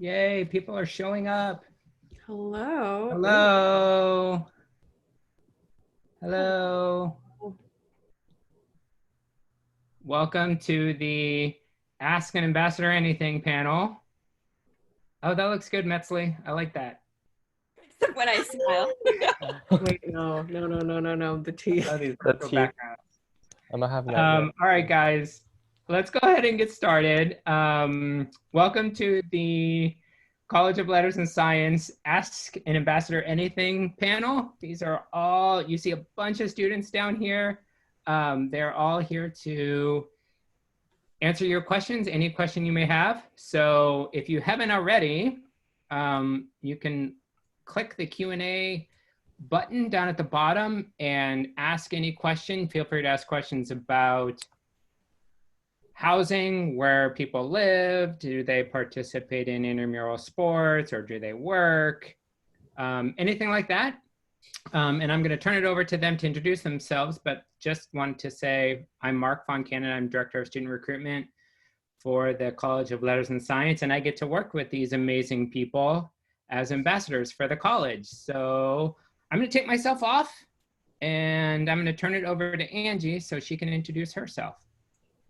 Yay, people are showing up. Hello. Hello. Hello. Welcome to the Ask an Ambassador Anything panel. Oh, that looks good, Metzley. I like that. Except when I smile. Wait, no. The tea. The background. I'm gonna have all right, guys. Let's go ahead and get started. Welcome to the College of Letters and Science Ask an Ambassador Anything panel. These are all, you see a bunch of students down here. They're all here to answer your questions, any question you may have. So if you haven't already, you can click the Q&A button down at the bottom and ask any question. Feel free to ask questions about housing, where people live, do they participate in intramural sports, or do they work, anything like that. And I'm going to turn it over to them to introduce themselves, but just want to say I'm Mark Von Cannon. I'm Director of Student Recruitment for the College of Letters and Science, and I get to work with these amazing people as ambassadors for the college. So I'm going to take myself off, and I'm going to turn it over to Angie so she can introduce herself.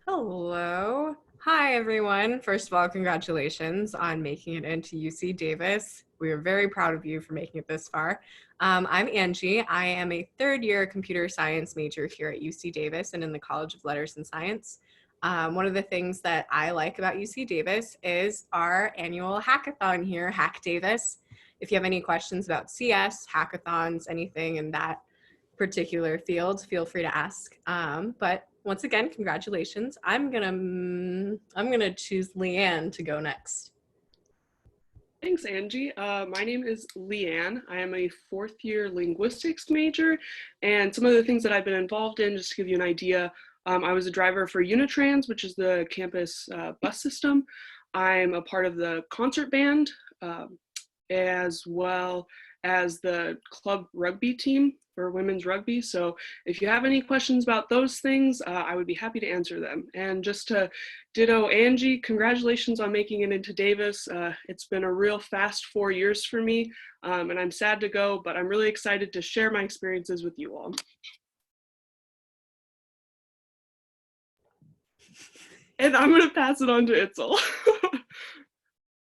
Hello. Hi, everyone. First of all, congratulations on making it into UC Davis. We are very proud of you for making it this far. I'm Angie. I am a third-year computer science major here at UC Davis and in the College of Letters and Science. One of the things that I like about UC Davis is our annual hackathon here, Hack Davis. If you have any questions about CS, hackathons, anything in that particular field, feel free to ask. But once again, congratulations. I'm gonna choose Leanne to go next. Thanks, Angie. My name is Leanne. I am a fourth-year linguistics major, and some of the things that I've been involved in, just to give you an idea, I was a driver for Unitrans, which is the campus bus system. I'm a part of the concert band, as well as the club rugby team for women's rugby. So if you have any questions about those things, I would be happy to answer them. And just to ditto Angie, congratulations on making it into Davis. It's been a real fast 4 years for me, and I'm sad to go, but I'm really excited to share my experiences with you all. And I'm gonna pass it on to Itzel.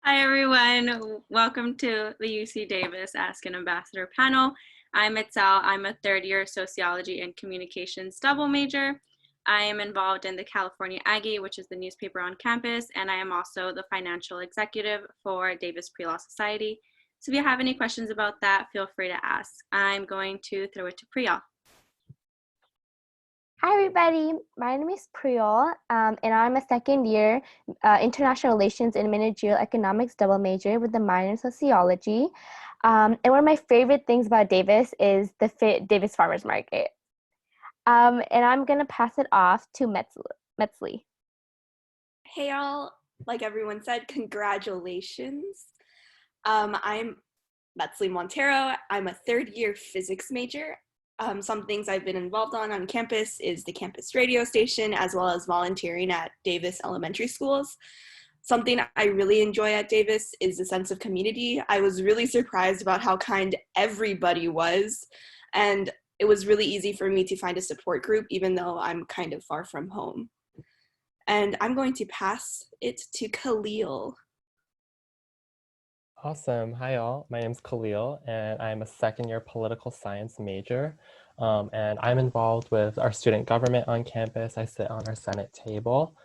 Hi, everyone. Welcome to the UC Davis Ask an Ambassador panel. I'm Itzel. I'm a third-year sociology and communications double major. I am involved in the California Aggie, which is the newspaper on campus, and I am also the financial executive for Davis Pre-Law Society. So if you have any questions about that, feel free to ask. I'm going to throw it to Priya. Hi, everybody. My name is Priyal, and I'm a second-year International Relations and Managerial Economics double major with a minor in sociology. And one of my favorite things about Davis is the Davis Farmers Market. And I'm going to pass it off to Metzley. Hey, all. Like everyone said, congratulations. I'm Metzley Montero. I'm a third-year physics major. Some things I've been involved on campus is the campus radio station, as well as volunteering at Davis elementary schools. Something I really enjoy at Davis is the sense of community. I was really surprised about how kind everybody was, and it was really easy for me to find a support group, even though I'm kind of far from home. And I'm going to pass it to Khalil. Awesome. Hi, all. My name's Khalil, and I'm a second-year political science major. And I'm involved with our student government on campus. I sit on our Senate table.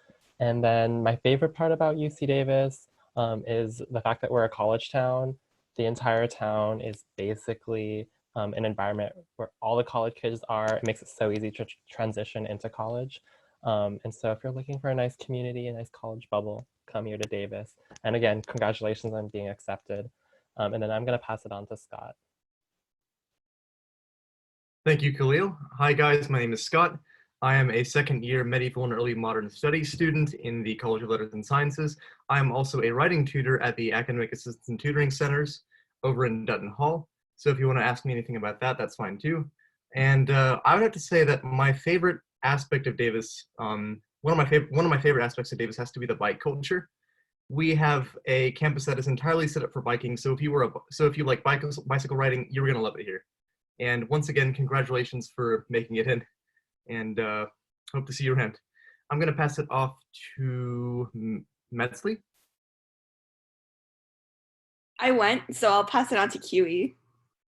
And then my favorite part about UC Davis is the fact that we're a college town. The entire town is basically an environment where all the college kids are. It makes it so easy to transition into college. And so if you're looking for a nice community, a nice college bubble, come here to Davis. And again, congratulations on being accepted. And then I'm going to pass it on to Scott. Thank you, Khalil. Hi, guys. My name is Scott. I am a second-year medieval and early modern studies student in the College of Letters and Sciences. I am also a writing tutor at the Academic Assistance and Tutoring Centers over in Dutton Hall. So if you want to ask me anything about that, that's fine too. And I would have to say that my favorite aspect of Davis, one of my favorite aspects of Davis has to be the bike culture. We have a campus that is entirely set up for biking. So if you like bicycle riding, you're gonna love it here. And once again, congratulations for making it in, and hope to see you around. I'm gonna pass it off to Metzley. I went, so I'll pass it on to QE.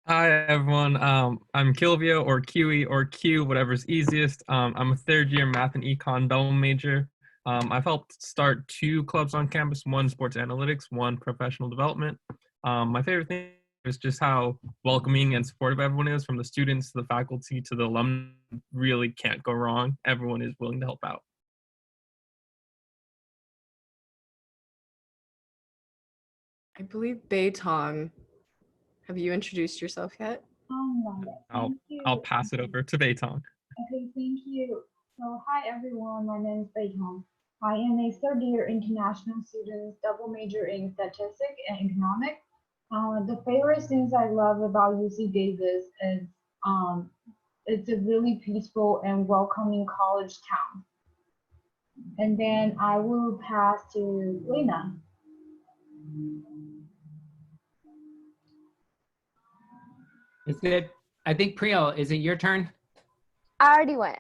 Hi everyone, I'm Kilvio or Kiwi or Q, whatever's easiest. I'm a third year math and econ double major. I've helped start 2 clubs on campus, one sports analytics, one professional development. My favorite thing is just how welcoming and supportive everyone is, from the students to the faculty to the alumni. Really can't go wrong. Everyone is willing to help out. I believe Beitong. Have you introduced yourself yet? Not yet. Thank you. I'll pass it over to Beitong. Okay, thank you. So hi everyone, my name is Beitong. I am a third year international student, double major in statistics and economics. The favorite things I love about UC Davis is it's a really peaceful and welcoming college town. And then I will pass to Lena. Is it, I think Priel, is it your turn? I already went.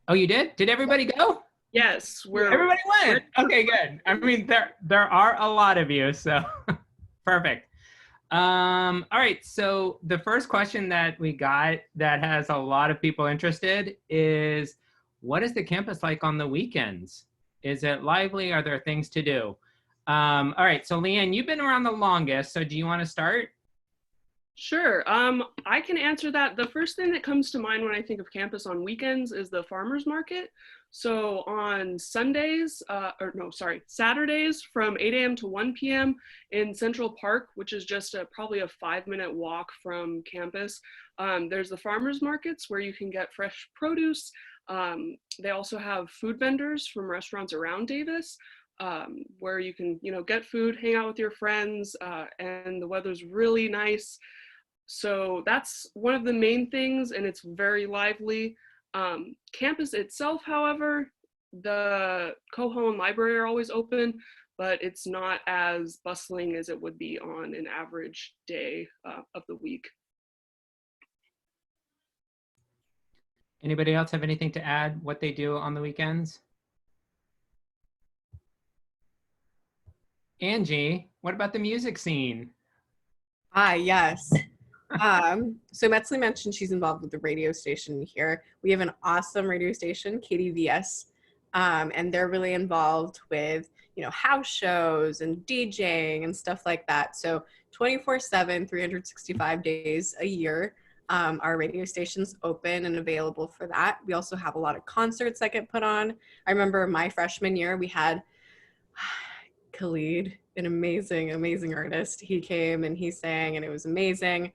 Oh, you did? Did everybody go? Yes, Everybody went. Okay, good. I mean, there are a lot of you, so perfect. All right, so the first question that we got that has a lot of people interested is, what is the campus like on the weekends? Is it lively? Are there things to do? All right, so Leanne, you've been around the longest, so do you want to start? Sure. I can answer that. The first thing that comes to mind when I think of campus on weekends is the farmers market. So on Saturdays from 8 a.m. to 1 p.m. in Central Park, which is just probably a 5-minute walk from campus, there's the farmers markets where you can get fresh produce. They also have food vendors from restaurants around Davis, where you can, get food, hang out with your friends, and the weather's really nice. So that's one of the main things, and it's very lively. Campus itself, however, the Coho and library are always open, but it's not as bustling as it would be on an average day of the week. Anybody else have anything to add what they do on the weekends? Angie, what about the music scene? Yes. So Metzley mentioned she's involved with the radio station here. We have an awesome radio station, KDVS, and they're really involved with, house shows and DJing and stuff like that. So 24/7, 365 days a year, our radio station's open and available for that. We also have a lot of concerts that get put on. I remember my freshman year, we had Khalil, an amazing artist. He came and he sang and it was amazing.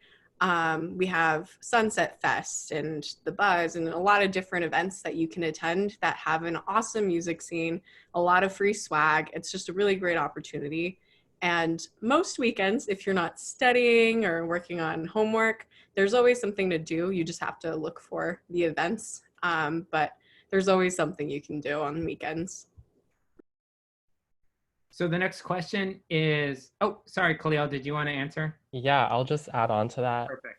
We have Sunset Fest and The Buzz and a lot of different events that you can attend that have an awesome music scene, a lot of free swag. It's just a really great opportunity. And most weekends, if you're not studying or working on homework, there's always something to do. You just have to look for the events. But there's always something you can do on weekends. So the next question is, oh, sorry, Khalil, did you want to answer? Yeah, I'll just add on to that. Perfect.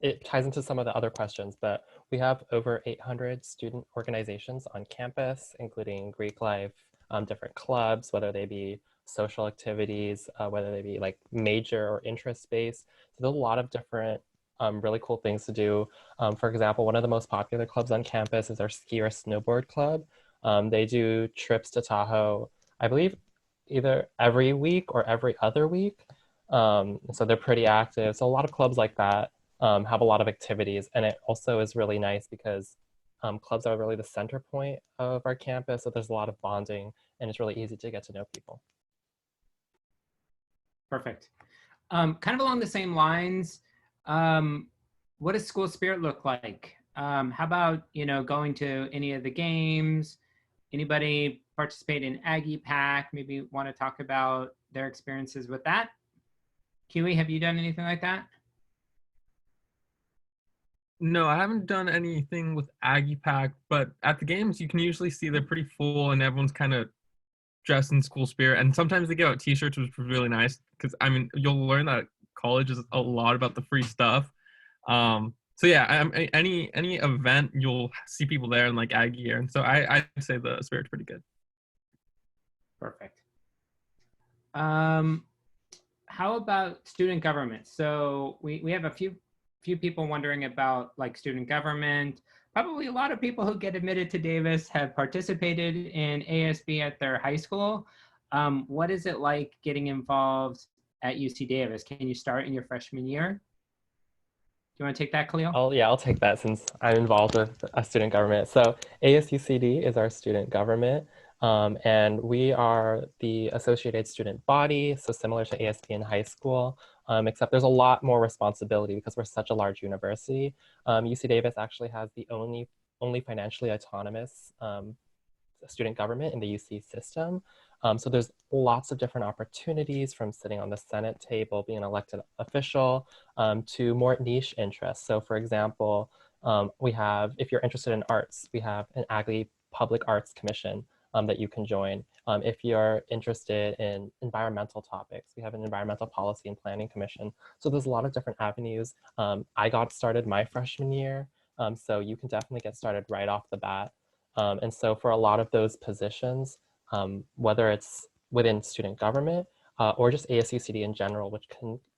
It ties into some of the other questions, but we have over 800 student organizations on campus, including Greek life, different clubs, whether they be social activities, whether they be like major or interest-based. So there's a lot of different really cool things to do. For example, one of the most popular clubs on campus is our ski or snowboard club. They do trips to Tahoe, I believe, either every week or every other week. So they're pretty active. So a lot of clubs like that have a lot of activities. And it also is really nice because clubs are really the center point of our campus. So there's a lot of bonding and it's really easy to get to know people. Perfect. Kind of along the same lines, what does school spirit look like? How about, going to any of the games? Anybody participate in Aggie Pack? Maybe want to talk about their experiences with that? Kiwi, have you done anything like that? No, I haven't done anything with Aggie Pack, but at the games, you can usually see they're pretty full and everyone's kind of dress in school spirit, and sometimes they give out t-shirts, which was really nice, because I mean, you'll learn that college is a lot about the free stuff. So yeah, any event, you'll see people there in like Aggie gear, and so I'd say the spirit's pretty good. Perfect. How about student government? So we have a few people wondering about like student government. Probably a lot of people who get admitted to Davis have participated in ASB at their high school. What is it like getting involved at UC Davis? Can you start in your freshman year? Do you want to take that, Khalil? I'll take that since I'm involved with a student government. So ASUCD is our student government, and we are the associated student body, so similar to ASB in high school, except there's a lot more responsibility because we're such a large university. UC Davis actually has the only financially autonomous student government in the UC system. So there's lots of different opportunities, from sitting on the Senate table, being an elected official, to more niche interests. So for example, we have, if you're interested in arts, we have an Aggie Public Arts Commission that you can join. If you're interested in environmental topics, we have an Environmental Policy and Planning Commission. So there's a lot of different avenues. I got started my freshman year, so you can definitely get started right off the bat. And so for a lot of those positions, whether it's within student government or just ASUCD in general, which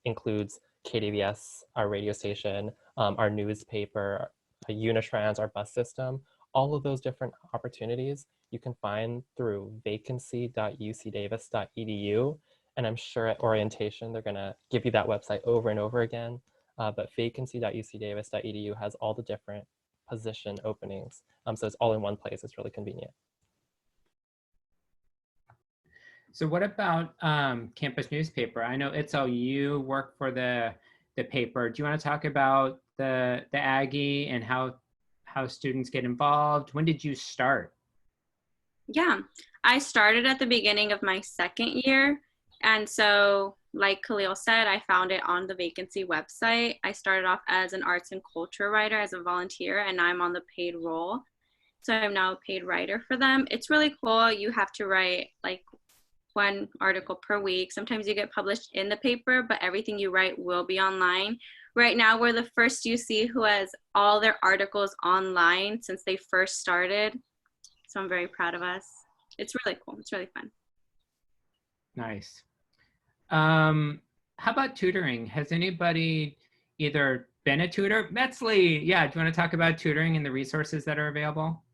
includes KDVS, our radio station, our newspaper, a Unitrans, our bus system, all of those different opportunities you can find through vacancy.ucdavis.edu. And I'm sure at orientation, they're gonna give you that website over and over again. But vacancy.ucdavis.edu has all the different position openings. So it's all in one place. It's really convenient. So what about campus newspaper? I know Itzel, you work for the paper. Do you want to talk about the Aggie and how students get involved? When did you start? Yeah, I started at the beginning of my second year. And so like Khalil said, I found it on the vacancy website. I started off as an arts and culture writer as a volunteer, and now I'm on the paid role. So I'm now a paid writer for them. It's really cool. You have to write like one article per week. Sometimes you get published in the paper, but everything you write will be online. Right now, we're the first UC who has all their articles online since they first started. So I'm very proud of us. It's really cool. It's really fun. Nice. How about tutoring? Has anybody either been a tutor? Metzley, yeah, do you want to talk about tutoring and the resources that are available?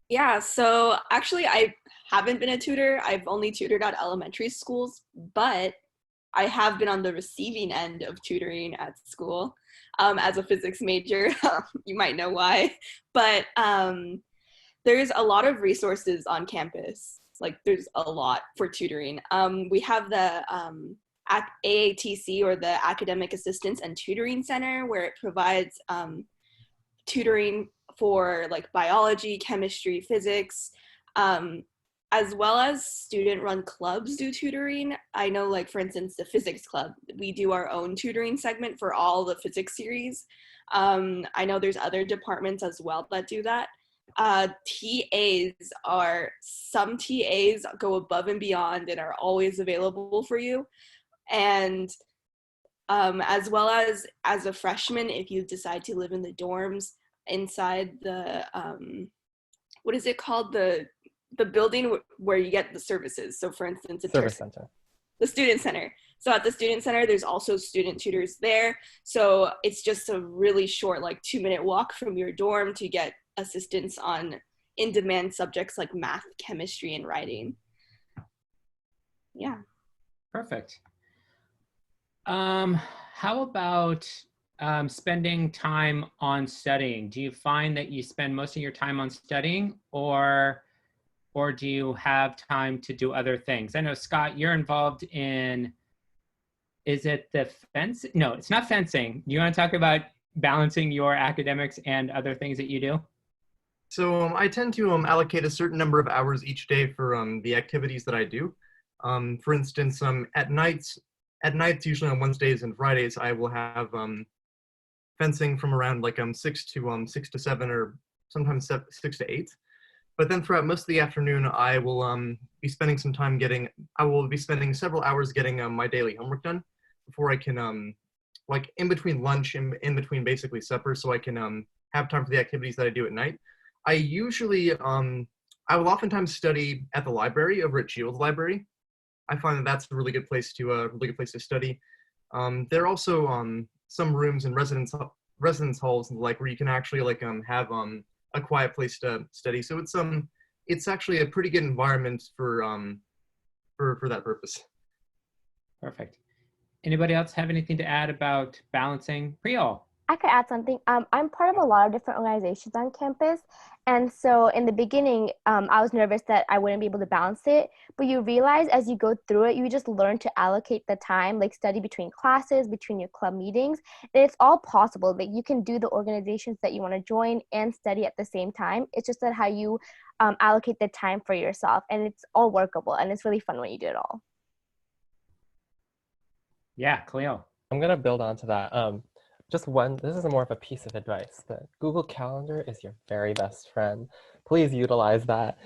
Yeah, so actually I haven't been a tutor. I've only tutored at elementary schools, but I have been on the receiving end of tutoring at school as a physics major. You might know why, but there's a lot of resources on campus. Like there's a lot for tutoring. We have the AATC, or the Academic Assistance and Tutoring Center, where it provides tutoring for like biology, chemistry, physics, as well as student-run clubs do tutoring. I know, like for instance, the physics club, we do our own tutoring segment for all the physics series. I know there's other departments as well that do that. Some TAs go above and beyond and are always available for you. And as well as a freshman, if you decide to live in the dorms inside the, what is it called? The building where you get the services. So for instance, Service center. The student center. So at the student center, there's also student tutors there. So it's just a really short, like 2-minute walk from your dorm to get assistance on in-demand subjects like math, chemistry, and writing. Yeah. Perfect. How about spending time on studying? Do you find that you spend most of your time on studying, or do you have time to do other things? I know, Scott, you're involved in, is it the fence? No, it's not fencing. Do you want to talk about balancing your academics and other things that you do? So I tend to allocate a certain number of hours each day for the activities that I do. For instance, at nights, usually on Wednesdays and Fridays, I will have fencing from around like 6 to 7, or sometimes 6 to 8. But then throughout most of the afternoon, I will be spending some time I will be spending several hours getting my daily homework done before I can, like in between lunch and in between basically supper, so I can have time for the activities that I do at night. I usually, I will oftentimes study at the library over at Shields Library. I find that that's a really good place to study. There are also some rooms in residence halls like where you can actually like have a quiet place to study. So it's actually a pretty good environment for that purpose. Perfect. Anybody else have anything to add about balancing? Priol. I could add something. I'm part of a lot of different organizations on campus. And so in the beginning, I was nervous that I wouldn't be able to balance it. But you realize as you go through it, you just learn to allocate the time, like study between classes, between your club meetings. And it's all possible that you can do the organizations that you want to join and study at the same time. It's just that how you allocate the time for yourself. And it's all workable. And it's really fun when you do it all. Yeah, Khalil. I'm going to build on to that. This is more of a piece of advice, but Google Calendar is your very best friend. Please utilize that.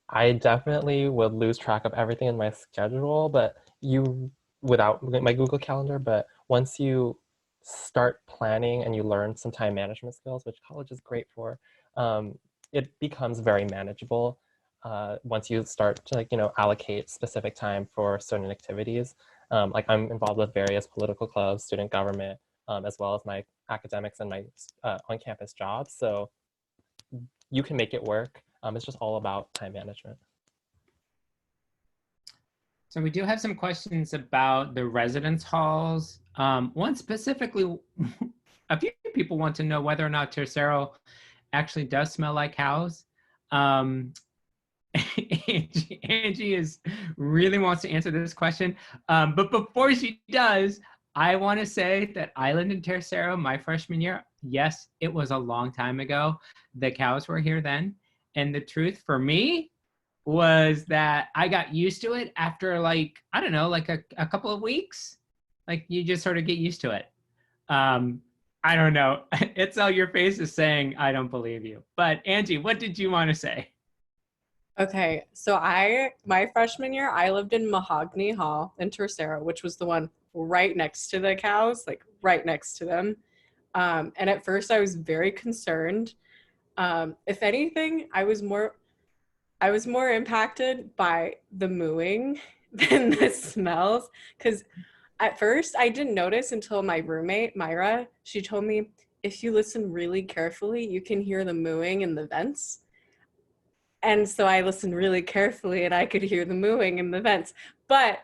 I definitely would lose track of everything in my schedule, without my Google Calendar, but once you start planning and you learn some time management skills, which college is great for, it becomes very manageable once you start to allocate specific time for certain activities. Like I'm involved with various political clubs, student government, as well as my academics and my on-campus jobs. So you can make it work. It's just all about time management. So we do have some questions about the residence halls. One specifically, a few people want to know whether or not Tercero actually does smell like cows. Angie really wants to answer this question. But before she does, I want to say that I lived in Tercero my freshman year. Yes, it was a long time ago. The cows were here then. And the truth for me was that I got used to it after like, I don't know, like a couple of weeks. Like you just sort of get used to it. I don't know. It's all your face is saying, I don't believe you. But Angie, what did you want to say? Okay, so my freshman year, I lived in Mahogany Hall in Tercero, which was the one right next to the cows, like right next to them. And at first I was very concerned. If anything, I was more impacted by the mooing than the smells, because at first I didn't notice until my roommate, Myra, she told me, if you listen really carefully, you can hear the mooing in the vents. And so I listened really carefully and I could hear the mooing in the vents. But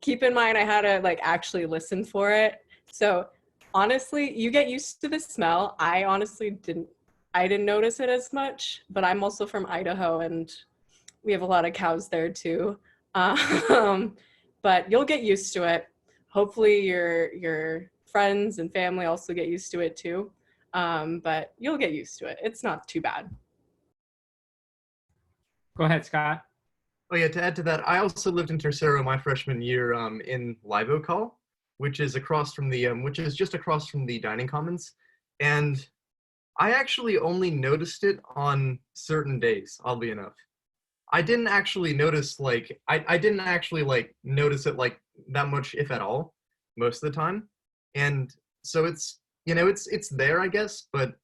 keep in mind, I had to like actually listen for it. So honestly, you get used to the smell. I honestly didn't notice it as much, but I'm also from Idaho and we have a lot of cows there too. But you'll get used to it. Hopefully your friends and family also get used to it too. But you'll get used to it. It's not too bad. Go ahead, Scott. Oh yeah, to add to that, I also lived in Tercero my freshman year in Live Oak Hall, which is just across from the dining commons. And I actually only noticed it on certain days, oddly enough. I didn't actually notice I didn't actually notice it like that much, if at all, most of the time. And so it's it's there, I guess, but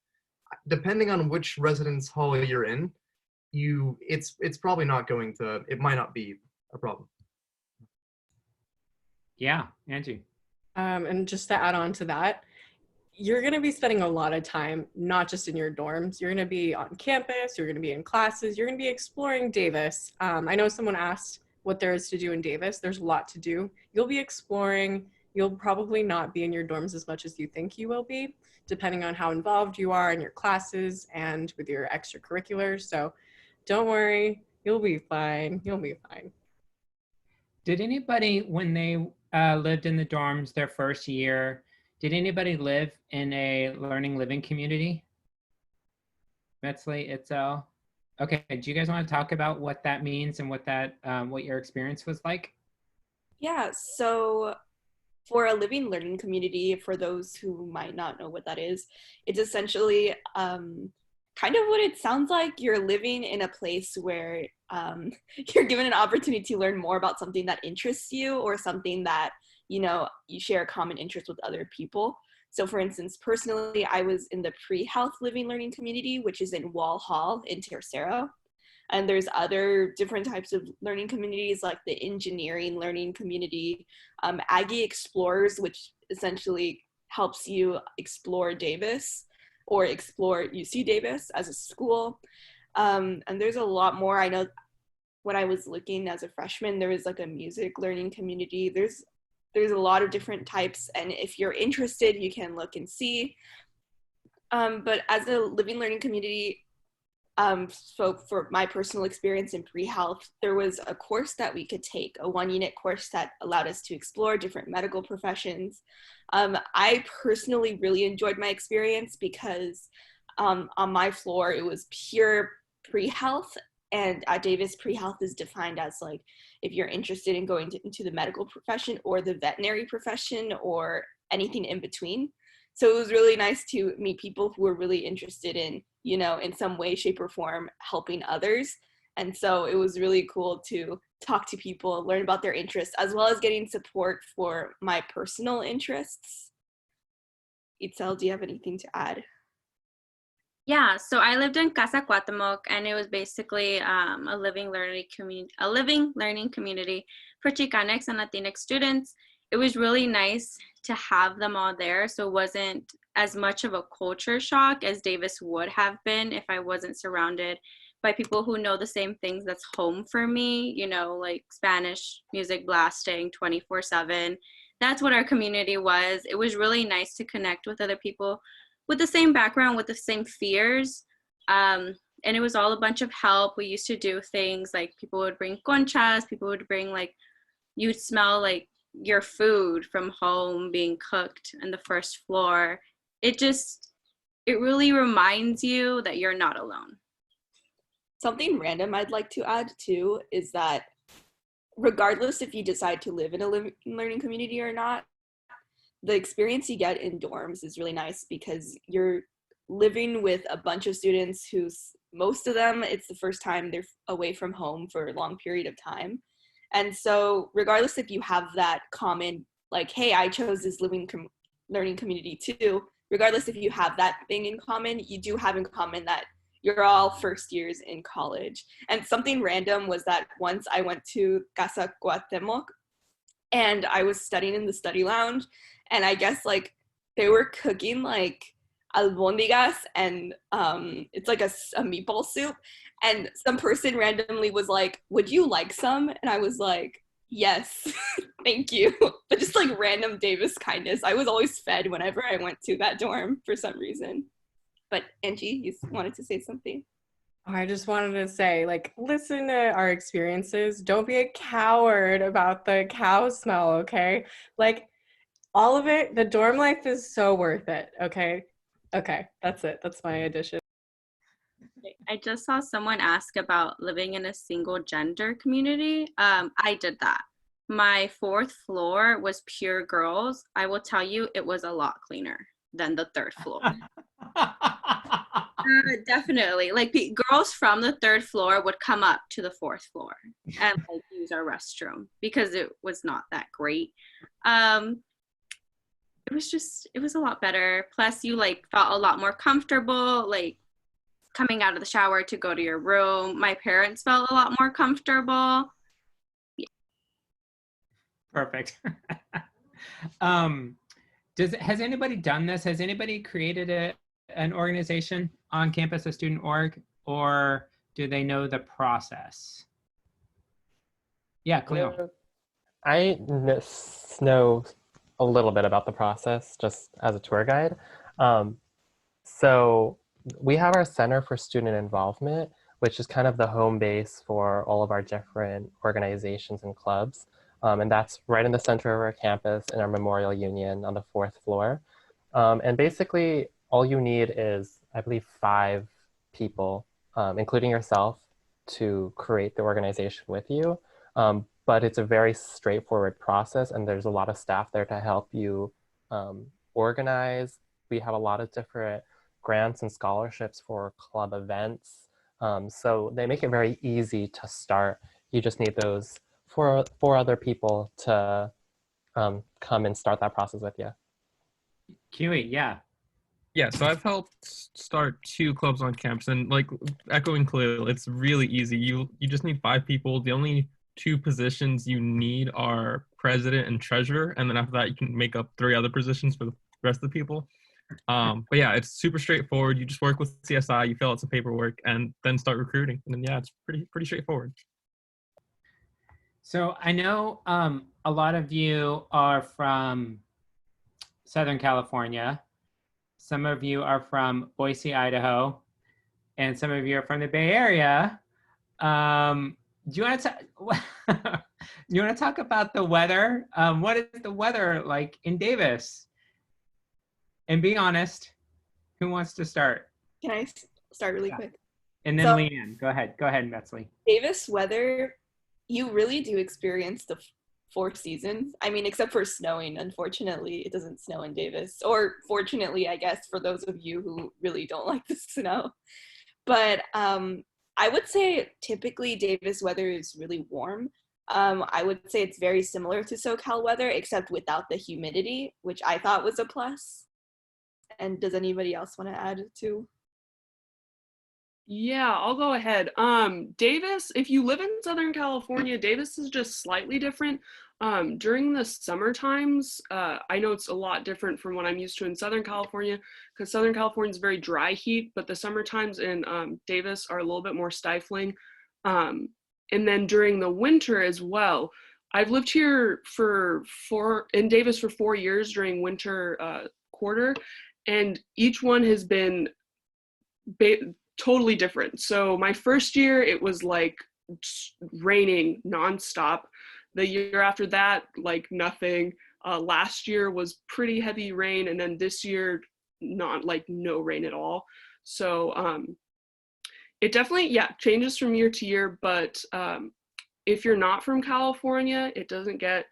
depending on which residence hall you're in, it's probably not going to, it might not be a problem. Yeah, Angie. And just to add on to that, you're going to be spending a lot of time, not just in your dorms. You're going to be on campus, you're going to be in classes, you're going to be exploring Davis. I know someone asked what there is to do in Davis. There's a lot to do. You'll be exploring. You'll probably not be in your dorms as much as you think you will be, depending on how involved you are in your classes and with your extracurriculars. So don't worry, you'll be fine. You'll be fine. Did anybody, when they lived in the dorms their first year, did anybody live in a learning living community? Metzley, Itzel? Okay, do you guys want to talk about what that means and what that what your experience was like? Yeah, so for a living learning community, for those who might not know what that is, it's essentially kind kind of what it sounds like. You're living in a place where you're given an opportunity to learn more about something that interests you, or something that, you know, you share a common interest with other people. So for instance, personally, I was in the pre-health living learning community, which is in Wall Hall in Tercero. And there's other different types of learning communities, like the engineering learning community, Aggie Explorers, which essentially helps you explore Davis or explore UC Davis as a school. And there's a lot more. I know when I was looking as a freshman, there was like a music learning community. There's a lot of different types, and if you're interested, you can look and see. But as a living learning community, so for my personal experience in pre-health, there was a course that we could take, a 1-unit course that allowed us to explore different medical professions. I personally really enjoyed my experience because on my floor, it was pure pre-health, and at Davis, pre-health is defined as like if you're interested in going into the medical profession or the veterinary profession or anything in between. So it was really nice to meet people who were really interested in, you know, in some way, shape, or form, helping others. And so it was really cool to talk to people, learn about their interests, as well as getting support for my personal interests. Itzel, do you have anything to add? Yeah, so I lived in Casa Cuauhtemoc, and it was basically a living learning community for Chicanx and Latinx students. It was really nice to have them all there, so it wasn't as much of a culture shock as Davis would have been if I wasn't surrounded by people who know the same things that's home for me, you know, like Spanish music blasting 24/7. That's what our community was. It was really nice to connect with other people with the same background, with the same fears. And it was all a bunch of help. We used to do things like people would bring conchas, people would bring like, you'd smell like your food from home being cooked on the first floor. It really reminds you that you're not alone. Something random I'd like to add too is that regardless if you decide to live in a learning community or not, the experience you get in dorms is really nice because you're living with a bunch of students who's, most of them, it's the first time they're away from home for a long period of time. And so regardless if you have that common, like, hey, I chose this learning community too, regardless if you have that thing in common, you do have in common that you're all first years in college. And something random was that once I went to Casa Cuauhtemoc and I was studying in the study lounge, and I guess like they were cooking like albondigas, and it's like a meatball soup, and some person randomly was like, would you like some? And I was like, yes, thank you. But just like random Davis kindness. I was always fed whenever I went to that dorm for some reason. But Angie, you wanted to say something? I just wanted to say, like, listen to our experiences. Don't be a coward about the cow smell, okay? Like, all of it, the dorm life is so worth it, okay? Okay, that's it. That's my addition. I just saw someone ask about living in a single gender community. I did that. My 4th floor was pure girls. I will tell you, it was a lot cleaner than the 3rd floor. Definitely. Like girls from the 3rd floor would come up to the 4th floor and like use our restroom because it was not that great. It was a lot better. Plus you like felt a lot more comfortable, like coming out of the shower to go to your room. My parents felt a lot more comfortable. Yeah. Perfect. Has anybody done this? Has anybody created an organization on campus, a student org, or do they know the process? Yeah, Khalil. I know a little bit about the process just as a tour guide. So we have our Center for Student Involvement, which is kind of the home base for all of our different organizations and clubs. And that's right in the center of our campus in our Memorial Union on the 4th floor. And basically all you need is, I believe, 5 people, including yourself, to create the organization with you. But it's a very straightforward process, and there's a lot of staff there to help you organize. We have a lot of different grants and scholarships for club events. So they make it very easy to start. You just need those four other people to come and start that process with you. Kiwi, yeah. Yeah, so I've helped start 2 clubs on campus, and like echoing Khalil, it's really easy. You just need 5 people. The only 2 positions you need are president and treasurer, and then after that you can make up 3 other positions for the rest of the people. But yeah, it's super straightforward. You just work with CSI, you fill out some paperwork, and then start recruiting. And then yeah, it's pretty straightforward. So I know a lot of you are from Southern California. Some of you are from Boise, Idaho, and some of you are from the Bay Area. Do you want to talk about the weather? What is the weather like in Davis? And be honest, who wants to start? Can I start really quick? And then Leanne, go ahead, Metzley. Davis weather, you really do experience the 4 seasons. I mean, except for snowing. Unfortunately, it doesn't snow in Davis. Or fortunately, I guess, for those of you who really don't like the snow. But I would say typically Davis weather is really warm. I would say it's very similar to SoCal weather, except without the humidity, which I thought was a plus. And does anybody else want to add to? Yeah, I'll go ahead. Davis, if you live in Southern California, Davis is just slightly different. During the summer times, I know it's a lot different from what I'm used to in Southern California, because Southern California is very dry heat, but the summer times in Davis are a little bit more stifling. And then during the winter as well, I've lived here in Davis for 4 years during winter quarter, and each one has been totally different. So my first year, it was like raining nonstop. The year after that, like nothing. Last year was pretty heavy rain, and then this year, not like no rain at all. So it definitely, changes from year to year, but if you're not from California, it doesn't get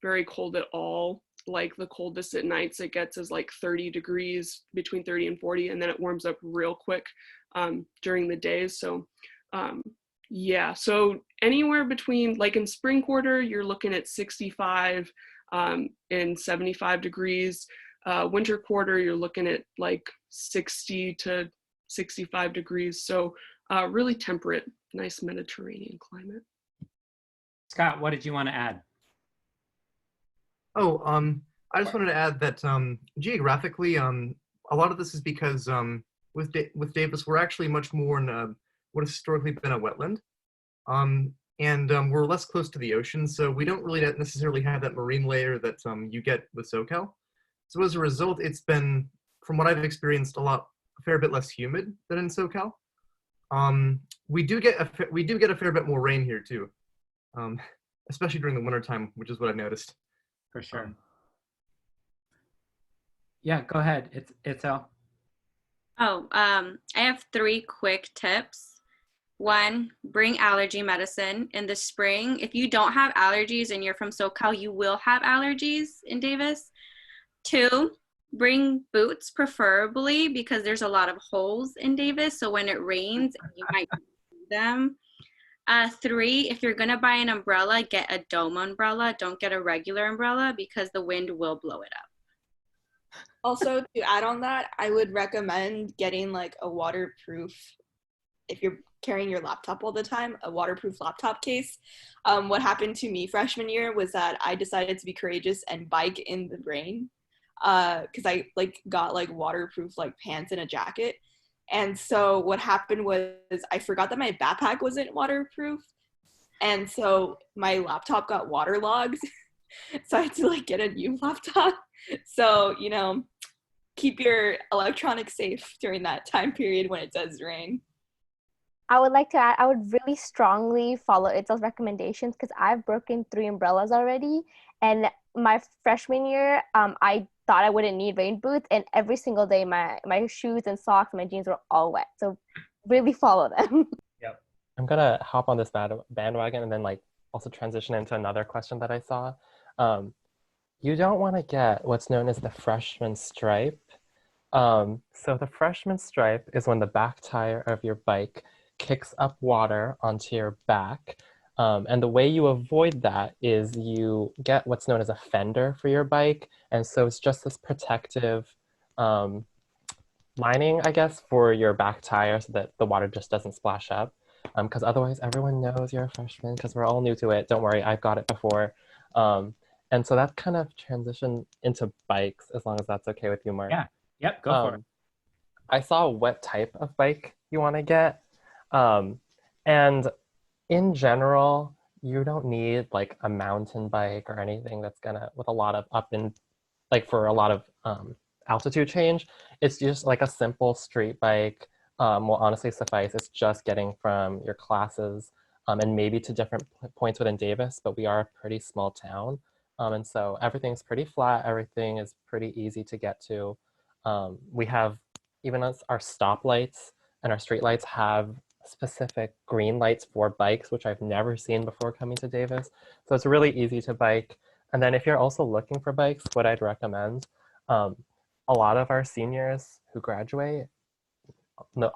very cold at all. Like the coldest at nights it gets is like 30 degrees, between 30 and 40, and then it warms up real quick during the days. So so anywhere between, like in spring quarter, you're looking at 65 and 75 degrees. Winter quarter, you're looking at like 60 to 65 degrees. So really temperate, nice Mediterranean climate. Scott, what did you want to add? Oh, I just wanted to add that geographically, a lot of this is because with Davis, we're actually much more in what has historically been a wetland, and we're less close to the ocean, so we don't really necessarily have that marine layer that you get with SoCal. So as a result, it's been, from what I've experienced, a fair bit less humid than in SoCal. We do get a fair bit more rain here too, especially during the wintertime, which is what I've noticed. For sure. Yeah, go ahead. It's Al. I have 3 quick tips. 1, bring allergy medicine in the spring. If you don't have allergies and you're from SoCal, you will have allergies in Davis. 2, bring boots preferably, because there's a lot of holes in Davis. So when it rains, you might see them. 3, if you're gonna buy an umbrella, get a dome umbrella. Don't get a regular umbrella because the wind will blow it up. Also, to add on that, I would recommend getting like a waterproof, if you're carrying your laptop all the time, a waterproof laptop case. What happened to me freshman year was that I decided to be courageous and bike in the rain, because I got waterproof pants and a jacket. And so what happened was I forgot that my backpack wasn't waterproof. And so my laptop got waterlogged. So I had to get a new laptop. So, keep your electronics safe during that time period when it does rain. I would like to add, I would really strongly follow Itzel's recommendations because I've broken 3 umbrellas already. And my freshman year, I thought I wouldn't need rain boots. And every single day, my shoes and socks and my jeans were all wet. So really follow them. Yep. I'm going to hop on this bandwagon and then also transition into another question that I saw. You don't want to get what's known as the freshman stripe. So the freshman stripe is when the back tire of your bike kicks up water onto your back. And the way you avoid that is you get what's known as a fender for your bike. And so it's just this protective lining, I guess, for your back tire so that the water just doesn't splash up. Because otherwise everyone knows you're a freshman because we're all new to it. Don't worry, I've got it before. And so that kind of transitioned into bikes, as long as that's okay with you, Mark. Yeah. Yep. Go for it. I saw what type of bike you want to get. And in general, you don't need like a mountain bike or anything that's gonna, with a lot of for a lot of altitude change. It's just like a simple street bike will honestly suffice. It's just getting from your classes and maybe to different points within Davis, but we are a pretty small town. And so everything's pretty flat. Everything is pretty easy to get to. We have, even as our stoplights and our street lights have specific green lights for bikes, which I've never seen before coming to Davis. So it's really easy to bike. And then if you're also looking for bikes, what I'd recommend, a lot of our seniors who graduate,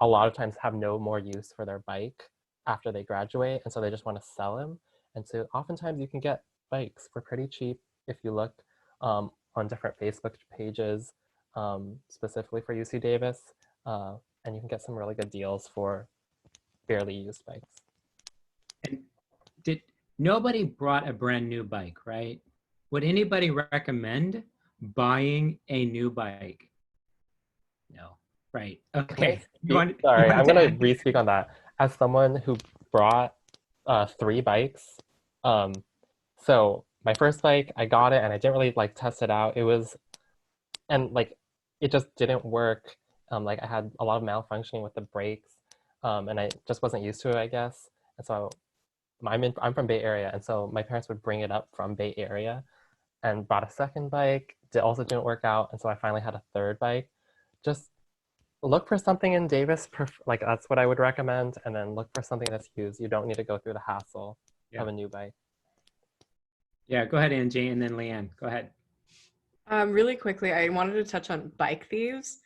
a lot of times have no more use for their bike after they graduate. And so they just want to sell them. And so oftentimes you can get bikes for pretty cheap if you look on different Facebook pages specifically for UC Davis. And you can get some really good deals for barely used bikes. And nobody brought a brand new bike, right? Would anybody recommend buying a new bike? No. Right. Okay. Sorry, I'm going to re-speak on that. As someone who brought 3 bikes, so my first bike, I got it and I didn't really like test it out. It just didn't work. I had a lot of malfunctioning with the brakes, and I just wasn't used to it, I guess. And so I'm from Bay Area, and so my parents would bring it up from Bay Area, and bought a second bike. It also didn't work out, and so I finally had a third bike. Just look for something in Davis, that's what I would recommend, and then look for something that's used. You don't need to go through the hassle of a new bike. Yeah, go ahead, Angie, and then Leanne. Go ahead. Really quickly, I wanted to touch on bike thieves.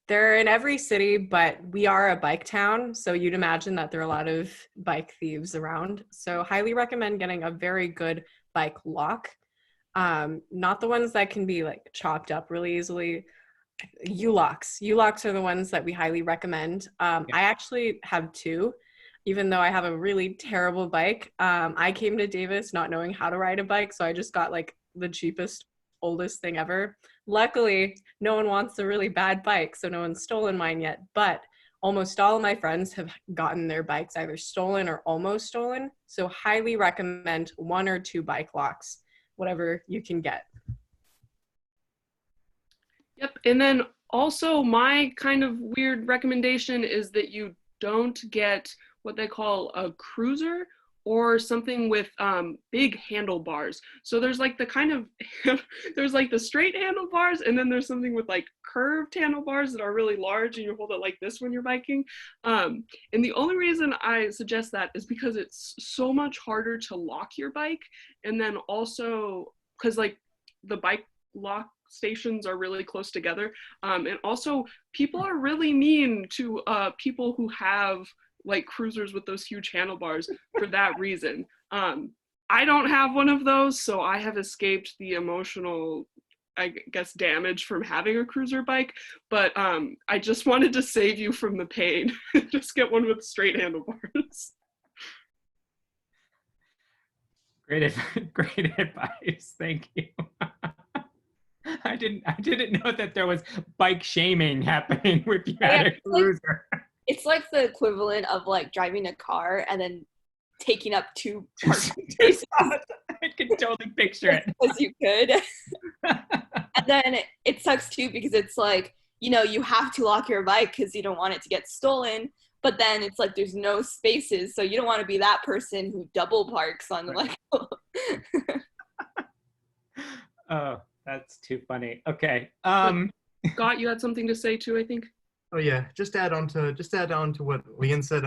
They're in every city, but we are a bike town, so you'd imagine that there are a lot of bike thieves around. So highly recommend getting a very good bike lock. Not the ones that can be like chopped up really easily. U-locks. U-locks are the ones that we highly recommend. I actually have 2, even though I have a really terrible bike. I came to Davis not knowing how to ride a bike, so I just got like the cheapest, oldest thing ever. Luckily, no one wants a really bad bike, so no one's stolen mine yet, but almost all of my friends have gotten their bikes either stolen or almost stolen. So highly recommend 1 or 2 bike locks, whatever you can get. Yep, and then also my kind of weird recommendation is that you don't get what they call a cruiser or something with big handlebars. So there's like the kind of, there's like the straight handlebars, and then there's something with like curved handlebars that are really large and you hold it like this when you're biking. And the only reason I suggest that is because it's so much harder to lock your bike. And then also, because like the bike lock stations are really close together. And also people are really mean to people who have like cruisers with those huge handlebars for that reason. I don't have one of those, so I have escaped the emotional, I guess, damage from having a cruiser bike, but I just wanted to save you from the pain. Just get one with straight handlebars. Great advice. Thank you. I didn't know that there was bike shaming happening with you at a cruiser. It's like the equivalent of like driving a car and then taking up 2 parking spaces. I can totally picture it. As you could. And then it sucks too because it's like, you know, you have to lock your bike because you don't want it to get stolen. But then it's like there's no spaces, so you don't want to be that person who double parks on the like. Oh, that's too funny. Okay. Scott, you had something to say too, I think. Oh yeah, just add on to what Leanne said.